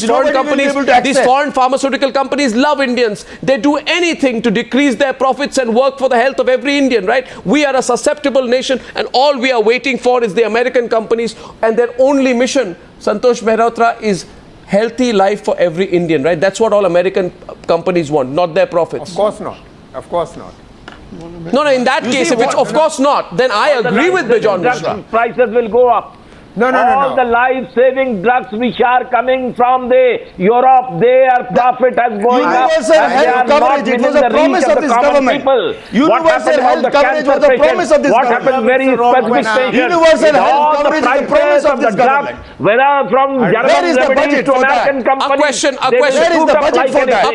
these foreign pharmaceutical companies love Indians. They do anything to decrease their profits and work for the health of every Indian, right? We are a susceptible nation, and all we are waiting for is the American companies, and their only mission, Santosh Mehrotra, is healthy life for every Indian, right? That's what all American companies want, not their profits. Of course not. Of course not. No, in that case, if it's of course not, then I agree with Bejon Misra. Prices will go up. All the life-saving drugs which are coming from the Europe, their profit has gone up. Universal health coverage, it was a promise of this government. Universal health coverage was a promise of this government. What happened very specific patients? Universal health coverage is a promise of this government. Whether from German remedies to American companies. A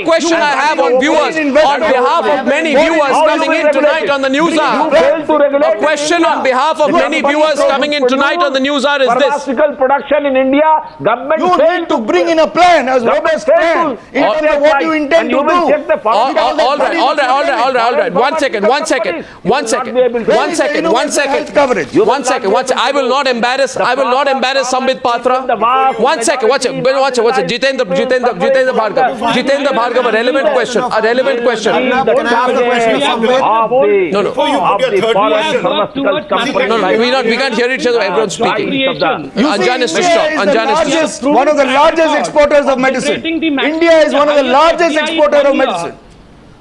question I have on viewers, on behalf of many viewers coming in tonight on the Newshour. A question on behalf of many viewers coming in tonight on the Newshour is pharmaceutical production in India, government you need to bring in a plan, as robust plan, in terms of what you intend to do. All right. One second. I will not embarrass Sambit Patra. One second. Jitendra Bhargava, relevant question. A relevant question. No, we can't hear each other. Everyone's speaking. Anjan is to stop. One of the largest exporters of medicine. India is one of the largest exporters of medicine.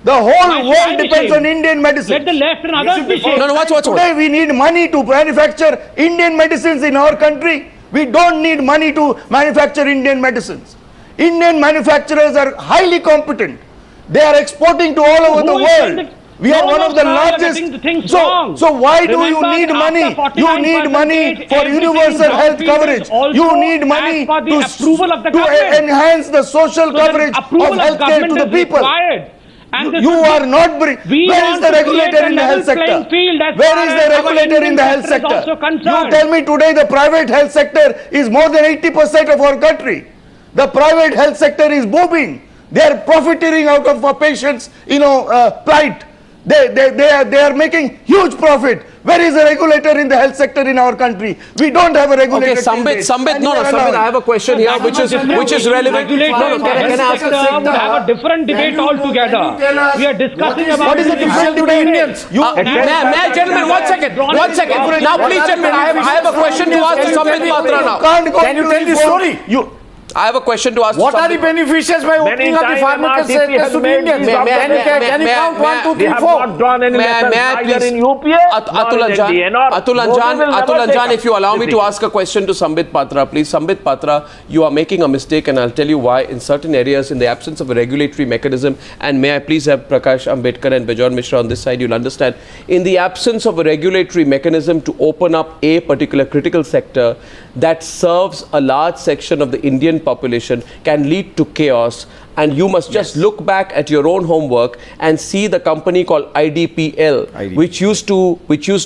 The whole world depends on Indian medicine. Let the left and others be shamed. Watch. Today we need money to manufacture Indian medicines in our country. We don't need money to manufacture Indian medicines. Indian manufacturers are highly competent. They are exporting to all over the world. We are one of the largest. So why do you need money? You need money for universal health coverage. You need money to enhance the social coverage of healthcare to the people. You are not bringing. Where is the regulator in the health sector? Where is the regulator in the health sector? You tell me today the private health sector is more than 80% of our country. The private health sector is booming. They are profiteering out of our patients, plight. They are making huge profit. Where is the regulator in the health sector in our country? We don't have a regulator. Okay, Sambit, I have a question here which is relevant. Can I ask would have a different debate altogether. We are discussing about what is the different debate? Gentlemen, one second. Now, please, gentlemen, I have a question to ask Sambit Patra now. Can you tell the story? I have a question to ask. What are the beneficiaries by opening up the pharmaceutical sector to the Indians? Can you count 1, 2, 3, 4? We have not drawn any lessons in UPA. Atul Anjan, if you allow me to ask a question to Sambit Patra, please. Sambit Patra, you are making a mistake, and I'll tell you why. In certain areas, in the absence of a regulatory mechanism, and may I please have Prakash Ambedkar and Bejon Misra on this side, you'll understand. In the absence of a regulatory mechanism to open up a particular critical sector that serves a large section of the Indian population can lead to chaos, and you must just look back at your own homework and see the company called IDPL. Which used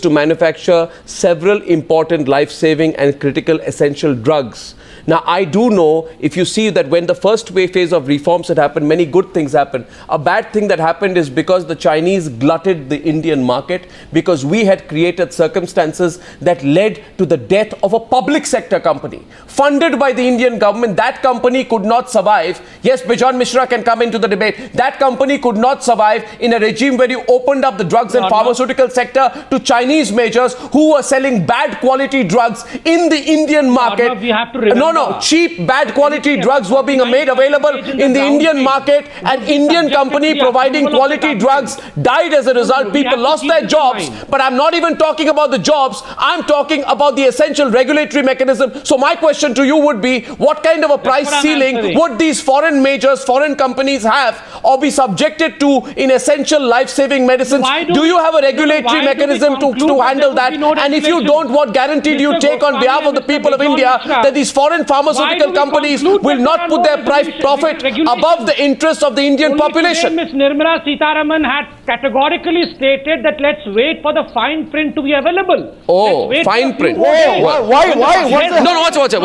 to manufacture several important life-saving and critical essential drugs. Now, I do know, if you see that when the first phase of reforms had happened, many good things happened. A bad thing that happened is because the Chinese glutted the Indian market, because we had created circumstances that led to the death of a public sector company funded by the Indian government. That company could not survive. Yes, Bejon Misra can come into the debate. That company could not survive in a regime where you opened up the drugs and pharmaceutical sector to Chinese majors who were selling bad quality drugs in the Indian market. We have to remember. No, cheap, bad quality drugs were being made available in the Indian market, and Indian company providing quality drugs died as a result. People lost their jobs. But I'm not even talking about the jobs. I'm talking about the essential regulatory mechanism. So my question to you would be, what kind of a price ceiling would these foreign majors, foreign companies have or be subjected to in essential life-saving medicines? Do you have a regulatory mechanism to handle that? And if you don't, what guarantee do you take on behalf of the people of India that these foreign pharmaceutical companies will not put their profit above the interests of the Indian population? Ms. Nirmala Sitharaman had categorically stated that let's wait for the fine print to be available. Oh, fine print. Why? Watch it.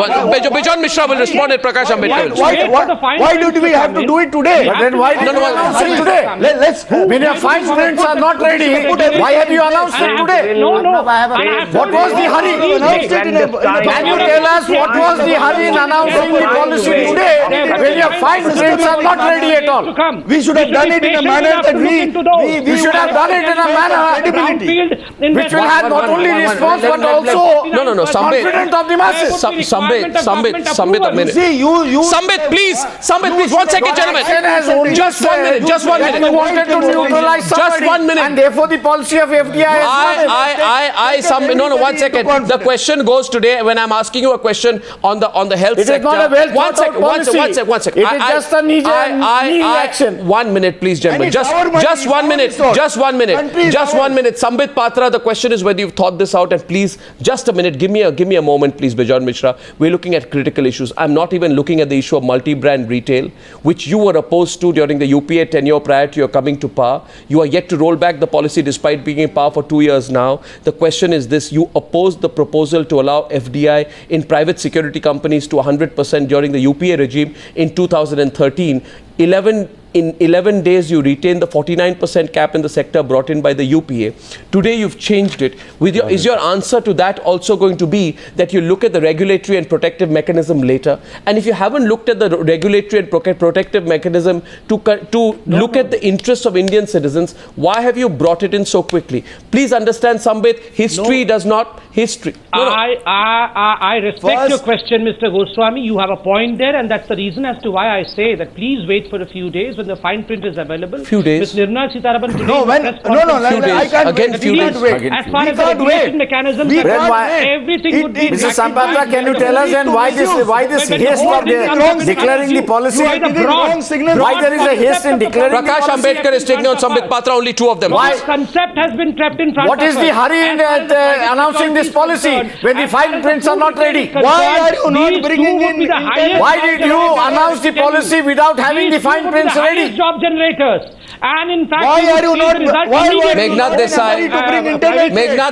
Bejon Misra will respond and Prakash Ambedkar will respond. Why do we have to do it today? But then why did you announce it today? When your fine prints are not ready, why have you announced it today? No. What was the hurry? Can you tell us what was the hurry in announcing the policy today when your fine prints are not ready at all? We should have done it in a manner that we should have done it in a manner which will have not only response but also confidence of the masses. Sambit, a minute. See, Sambit, please, 1 second, gentlemen. Just 1 minute. You wanted to neutralize somebody, just 1 minute. and therefore the policy of FDI is No, 1 second. The question goes today when I'm asking you a question on the health sector. It is not a well thought out policy. One second. It is just a knee reaction. 1 minute, please, gentlemen. Just 1 minute. Just 1 minute. Sambit Patra, the question is whether you've thought this out, and please, just a minute. Give me a moment, please, Bejon Misra. We're looking at critical issues. I'm not even looking at the issue of multi-brand retail, which you were opposed to during the UPA tenure prior to your coming to power. You are yet to roll back the policy despite being in power for 2 years now. The question is this: you opposed the proposal to allow FDI in private security companies to 100% during the UPA regime in 2013. In 11 days, you retained the 49% cap in the sector brought in by the UPA. Today, you've changed it. Is your answer to that also going to be that you look at the regulatory and protective mechanism later? And if you haven't looked at the regulatory and protective mechanism to look at the interests of Indian citizens, why have you brought it in so quickly? Please understand, Sambit, history does not... History. I respect your question, Mr. Goswami. You have a point there, and that's the reason as to why I say that please wait for a few days when the fine print is available. Few days. Ms. Nirmala Sitharaman today... I can't again, few days. As far as the regulation mechanisms are concerned, everything would be... Mr. Sampatra, can you tell us then why this haste of declaring the policy? Why there is a haste in declaring the Prakash policy? Ambedkar is taking on Sambit Patra, only 2 of them. Why? The concept has been kept in front What of is the hurry in announcing this policy when the fine prints are not ready? Why are you not bringing in... Why did you announce the policy without having the fine prints ready? Job generators. And in fact, why are you not... Meghnad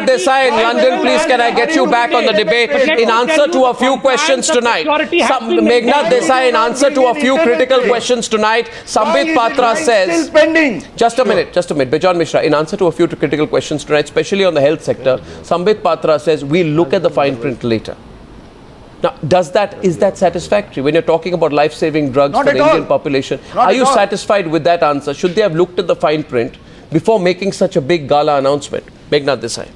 Desai in London, please, can I get you back on the debate in answer to a few questions tonight? Meghnad Desai, in answer to a few critical questions tonight, Sambit Patra says... Just a minute. Bejon Misra, in answer to a few critical questions tonight, especially on the health sector, Sambit Patra says, we'll look at the fine print later. Now, is that satisfactory when you're talking about life-saving drugs for the Indian population? Are you satisfied with that answer? Should they have looked at the fine print before making such a big gala announcement? Meghnad Desai.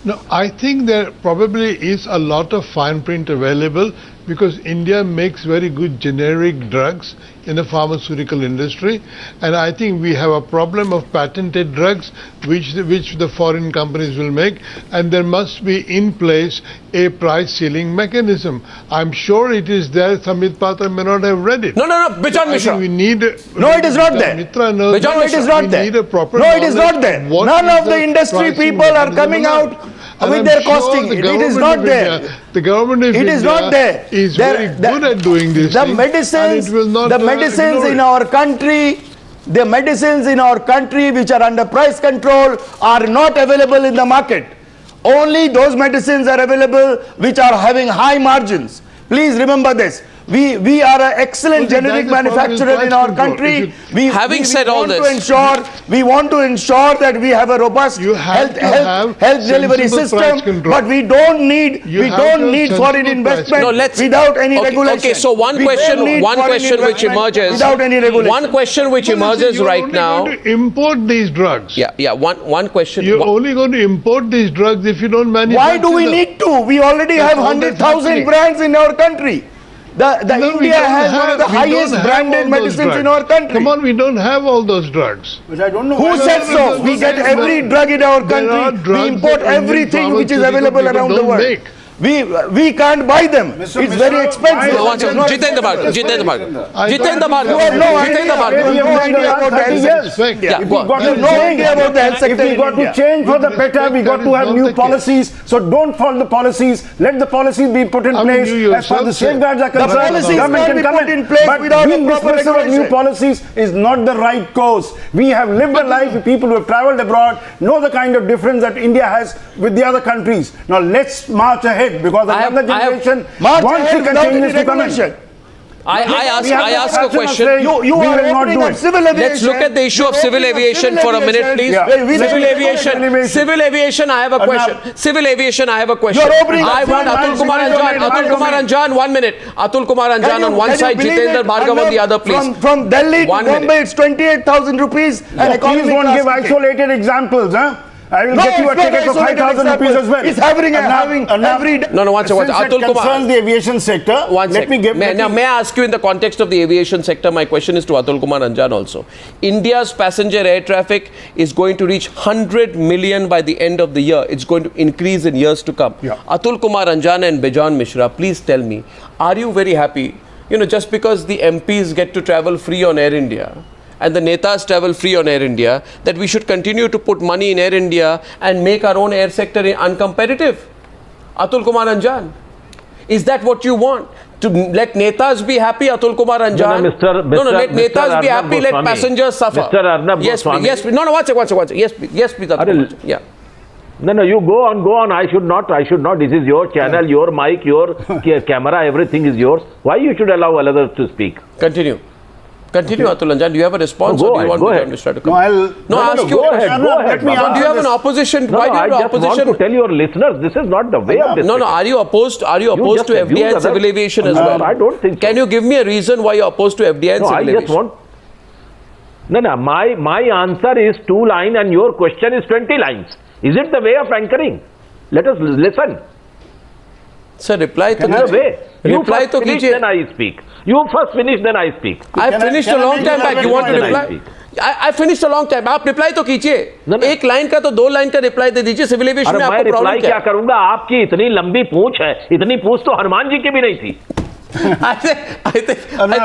No, I think there probably is a lot of fine print available because India makes very good generic drugs in the pharmaceutical industry, and I think we have a problem of patented drugs which the foreign companies will make, and there must be in place a price ceiling mechanism. I'm sure it is there. Sambit Patra may not have read it. No, Bejon Misra. We need... No, it is not there. No, it is not there. No, it is not there. None of the industry people are coming out with their costing. It is not there. The government of India is very good at doing this. The medicines in our country, the medicines in our country which are under price control are not available in the market. only those medicines are available which are having high margins. Please remember this. We are an excellent generic manufacturer in our country. We want to ensure that we have a robust health delivery system, but we don't need foreign investment without any regulation. Okay, so one question which emerges without any regulation. One question which emerges right now. You're only going to import these drugs. Yeah. One question. You're only going to import these drugs if you don't manufacture. Why do we need to? We already have 100,000 brands in our country. India has one of the highest branded medicines in our country. Come on, we don't have all those drugs. Which I don't know. Who said so? We get every drug in our country. We import everything which is available around the world. We can't buy them. It's very expensive. Jitendra Bhargava. If we got to change for the better, we got to have new policies. So don't follow the policies. Let the policies be put in place as far as the safeguards are concerned. The policies can't be put in place without a proper regulation. Of new policies is not the right course. We have lived a life with people who have travelled abroad, know the kind of difference that India has with the other countries. Now let's march ahead. Because the younger generation wants to continue this economy. I ask a question. You are opening up civil aviation. Let's look at the issue of civil aviation for a minute, please. Civil aviation, I have a question. Civil aviation, I have a question. I want Atul Kumar Anjan, 1 minute. Atul Kumar Anjan on one side, Jitendra Bhargava on the other, please. From Delhi to Bombay, it's 28,000 rupees. And please don't give isolated examples, huh? I will get you a ticket for 5,000 rupees as well. It's having every day. No, watch. Atul Kumar concerns the aviation sector. May I ask you in the context of the aviation sector, my question is to Atul Kumar Anjan also. India's passenger air traffic is going to reach 100 million by the end of the year. It's going to increase in years to come. Yeah. Atul Kumar Anjan and Bejon Misra, please tell me, are you very happy, just because the MPs get to travel free on Air India, and the Netas travel free on Air India, that we should continue to put money in Air India and make our own air sector uncompetitive? Atul Kumar Anjan, is that what you want? To let Netas be happy, Atul Kumar Anjan? Let Netas be happy, let passengers suffer. Mr. Arnab Goswami. Yes, please. No, watch it. Yes, please, Atul. Yeah. No, you go on. I should not. This is your channel, your mic, your camera, everything is yours. Why you should allow others to speak? Continue, Atul Anjan. Do you have a response, or do you want Bejon Misra to come? Go ahead. Do you have an opposition? Why do you have an opposition? I just want to tell your listeners, this is not the way of this. No. Are you opposed to FDI and civil aviation as well? I don't think so. Can you give me a reason why you're opposed to FDI and civil aviation? My answer is 2 lines and your question is 20 lines. Is it the way of anchoring? Let us listen. Sir, reply to You first finish, then I speak. You first finish, then I speak. I finished a long time back. You want to reply? I finished a long time. आप reply तो कीजिए. एक line का तो 2 line का reply दे दीजिए. Civil aviation में आपको problem क्या? क्या करूंगा? आपकी इतनी लंबी पूंछ है. इतनी पूंछ तो हनुमान जी की भी नहीं थी. I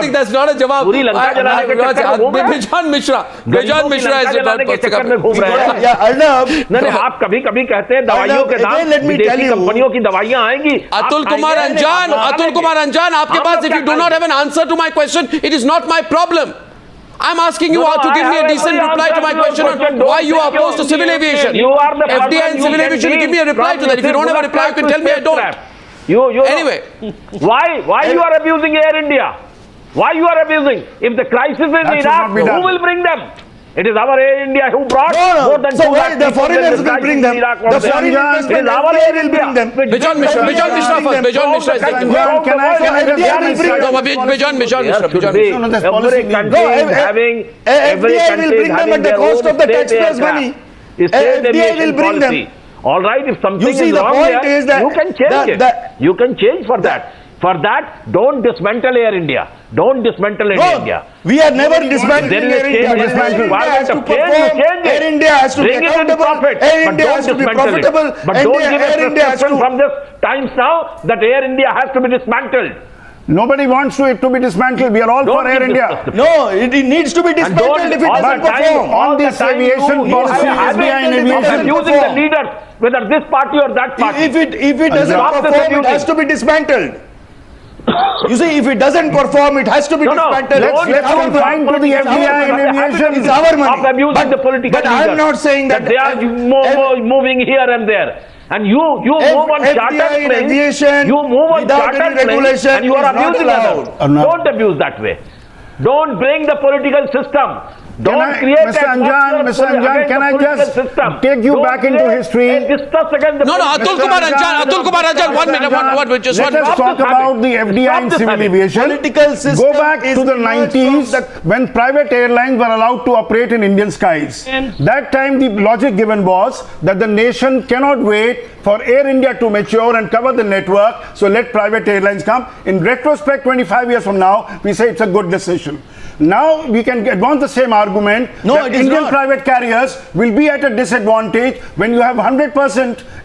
think that's not a jawab. Bejon Misra is Arnab, आप कभी-कभी कहते हैं दवाइयों के दाम विदेशी कंपनियों की दवाइयां आएंगी. Atul Kumar Anjan, आपके पास, if you do not have an answer to my question, it is not my problem. I'm asking you to give me a decent reply to my question on why you are opposed to civil aviation. FDI and civil aviation, give me a reply to that. If you don't have a reply, you can tell me I don't. Anyway, why you are abusing Air India? Why you are abusing? If the crisis is in Iraq, who will bring them? It is our Air India who brought more than 2 lakh the foreigners will bring them. The foreigners will bring them. Bejon Misra first. Bejon Misra is taking every country is having their own state aircraft. FDI will bring them. All right, if something is wrong here, you can change it. You can change for that. For that, don't dismantle Air India. Don't dismantle Air India. We are never dismantling Air India. Air India has to be accountable. Air India has to be profitable. But don't give a prescription from this times now that Air India has to be dismantled. Nobody wants it to be dismantled. We are all for Air India. No, it needs to be dismantled if it doesn't perform. On this aviation policy, FDI and aviation. Using the leaders, whether this party or that party. If it doesn't perform, it has to be dismantled. You see, if it doesn't perform, it has to be dismantled. Let's confine to the FDI and aviation. It's our money. Of abusing the political but I'm not saying that they are moving here and there. And you move on charter FDI in planes, aviation you move on without charter any planes regulation and you are is not abusing allowed. others. Don't abuse that way. Don't bring the political system. Don't create Mr. Anjan, can I just take you back into history? No, Atul Kumar Anjan, 1 minute, Let us talk about the FDI in civil aviation. Political system Go back to the 90s when private airlines were allowed to operate in Indian skies. That time the logic given was that the nation cannot wait for Air India to mature and cover the network, so let private airlines come. In retrospect, 25 years from now, we say it's a good decision. Now we can advance the same argument that Indian private carriers will be at a disadvantage when you have 100%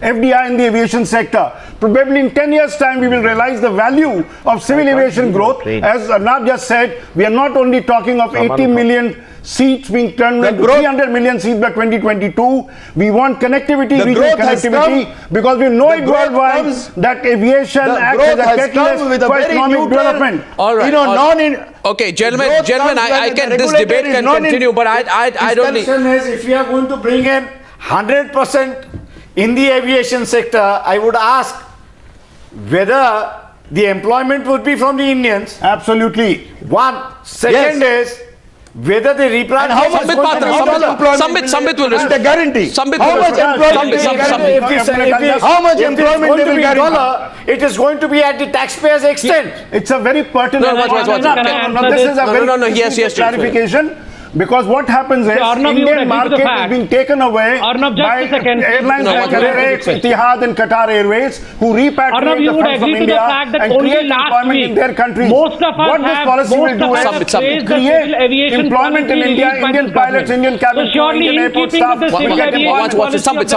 FDI in the aviation sector. Probably in 10 years' time, we will realize the value of civil aviation growth. As Arnab just said, we are not only talking of 80 million seats being turned into 300 million seats by 2022. We want connectivity, regional connectivity, because we know it worldwide that aviation acts as a catalyst for economic development. All right. Okay, gentlemen, this debate can continue, but I don't need... The question is, if we are going to bring in 100% in the aviation sector, I would ask whether the employment would be from the Indians. Absolutely. One. Second is, whether the repatriation... Sambit will respond. The guarantee. How much employment they will guarantee? It is going to be at the taxpayer's extent. It's a very pertinent... This is a very clarification. Because what happens is, Indian market is being taken away by airlines like Emirates, Etihad and Qatar Airways, who repatriate the funds from India and create employment in their countries. What this policy will do is create employment in India, Indian pilots, Indian cabin crew, Indian airport staff. The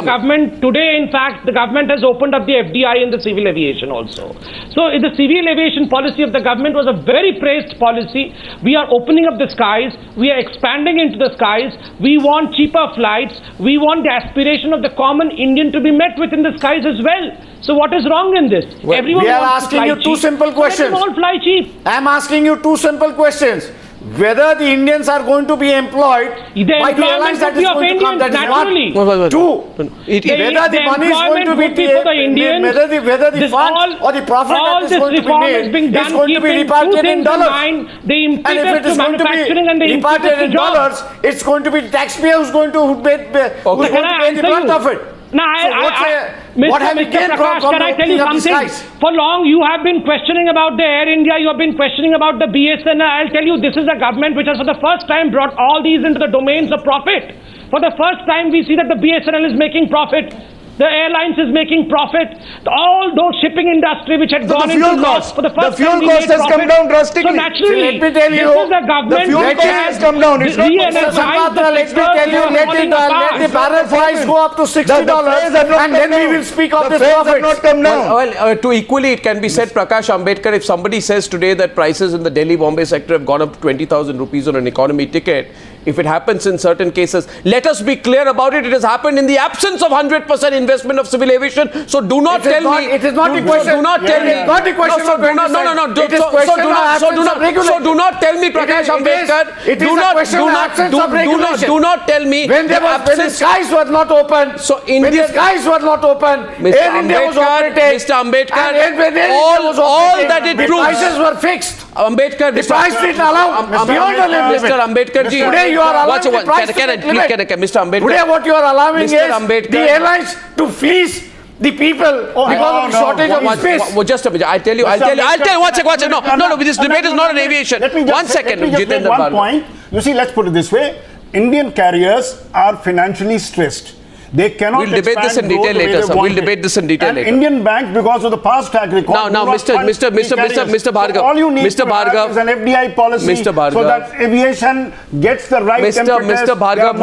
government today, in fact, the government has opened up the FDI in the civil aviation also. So the civil aviation policy of the government was a very praised policy. We are opening up the skies. We are expanding into the skies. We want cheaper flights. We want the aspiration of the common Indian to be met within the skies as well. So what is wrong in this? Everyone we are asking you two simple questions. Let them all fly cheap. I am asking you two simple questions. Whether the Indians are going to be employed by the airlines that is going to come, that is one. Two, whether the money is going to be for the Indians, whether the funds or the profit that is going to be made is going to be repatriated in dollars. And if it is going to be repatriated in dollars, it's going to be the taxpayer who's going to pay the brunt of it. Now, Mr. Prakash, can I tell you something? For long, you have been questioning about the Air India, you have been questioning about the BSNL. I'll tell you, this is a government which has for the first time brought all these into the domains of profit. For the first time, we see that the BSNL is making profit. The airlines is making profit. All those shipping industry which had gone into loss for the first time, the fuel cost has come down drastically. So naturally, let me tell you, this is a government the fuel cost has come down. It's not let me tell you, let the barrel price go up to $60 and then we will speak of this profit. Not come down. Well, to equally it can be said, Prakash Ambedkar, if somebody says today that prices in the Delhi-Bombay sector have gone up to 20,000 rupees on an economy ticket, if it happens in certain cases, let us be clear about it. It has happened in the absence of 100% investment of civil aviation. So do not tell me. It is not the question. Do not tell me. It is not the question. So do not tell me, Prakash Ambedkar. It is a question of absence of regulation. Do not tell me. When the skies were not open, when the skies were not open, Air India was operating. Mr. Ambedkar, all that it proves. The prices were fixed. Ambedkar, the price didn't allow beyond the limit. Mr. Ambedkar ji, today you are allowing the price to Mr. Ambedkar. Today what you are allowing is the airlines to fleece the people because of the shortage of space. Just a minute. I'll tell you. One second. No. This debate is not an aviation. One second. Jitendra Bhargava. One point. You see, let's put it this way. Indian carriers are financially stressed. They cannot. We'll debate this in detail later, sir. We'll debate this in detail later. Indian banks, because of the past track record. Now, Mr. Bhargava. So all you need Mr. Bhargava is an FDI policy, Mr. Bhargava, so that aviation gets the right Mr. Bhargava.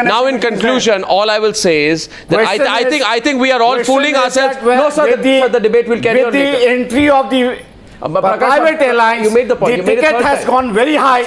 Now in conclusion, all I will say is that I think we are all fooling ourselves. No, sir. The debate will carry on later. With the entry of the private airlines, you made the point. The ticket has gone very high.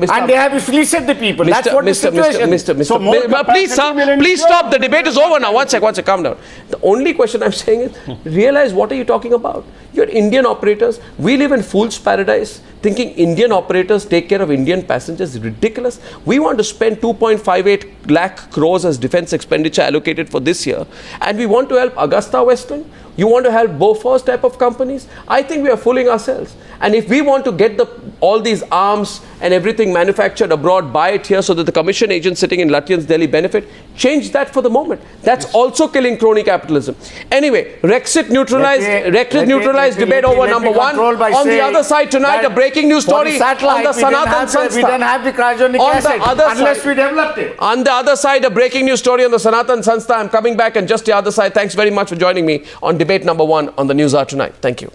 And they have fleeced the people. That's what the situation is. Please, sir, please stop. The debate is over now. One sec, calm down. The only question I'm saying is, realize what are you talking about? You're Indian operators. We live in fool's paradise. Thinking Indian operators take care of Indian passengers is ridiculous. We want to spend 2.58 lakh crores as defense expenditure allocated for this year. And we want to help Augusta Westland. You want to help Bofors type of companies? I think we are fooling ourselves. And if we want to get all these arms and everything manufactured abroad, buy it here so that the commission agents sitting in Lutyens, Delhi benefit, change that for the moment. That's also killing crony capitalism. Anyway, Brexit neutralized debate over number one. On the other side tonight, a breaking news story on the Sanatan Sanstha. We didn't have the cryogenic acid unless we developed it. On the other side, a breaking news story on the Sanatan Sanstha. I'm coming back, and just the other side. Thanks very much for joining me on debate number one on the Newshour tonight. Thank you.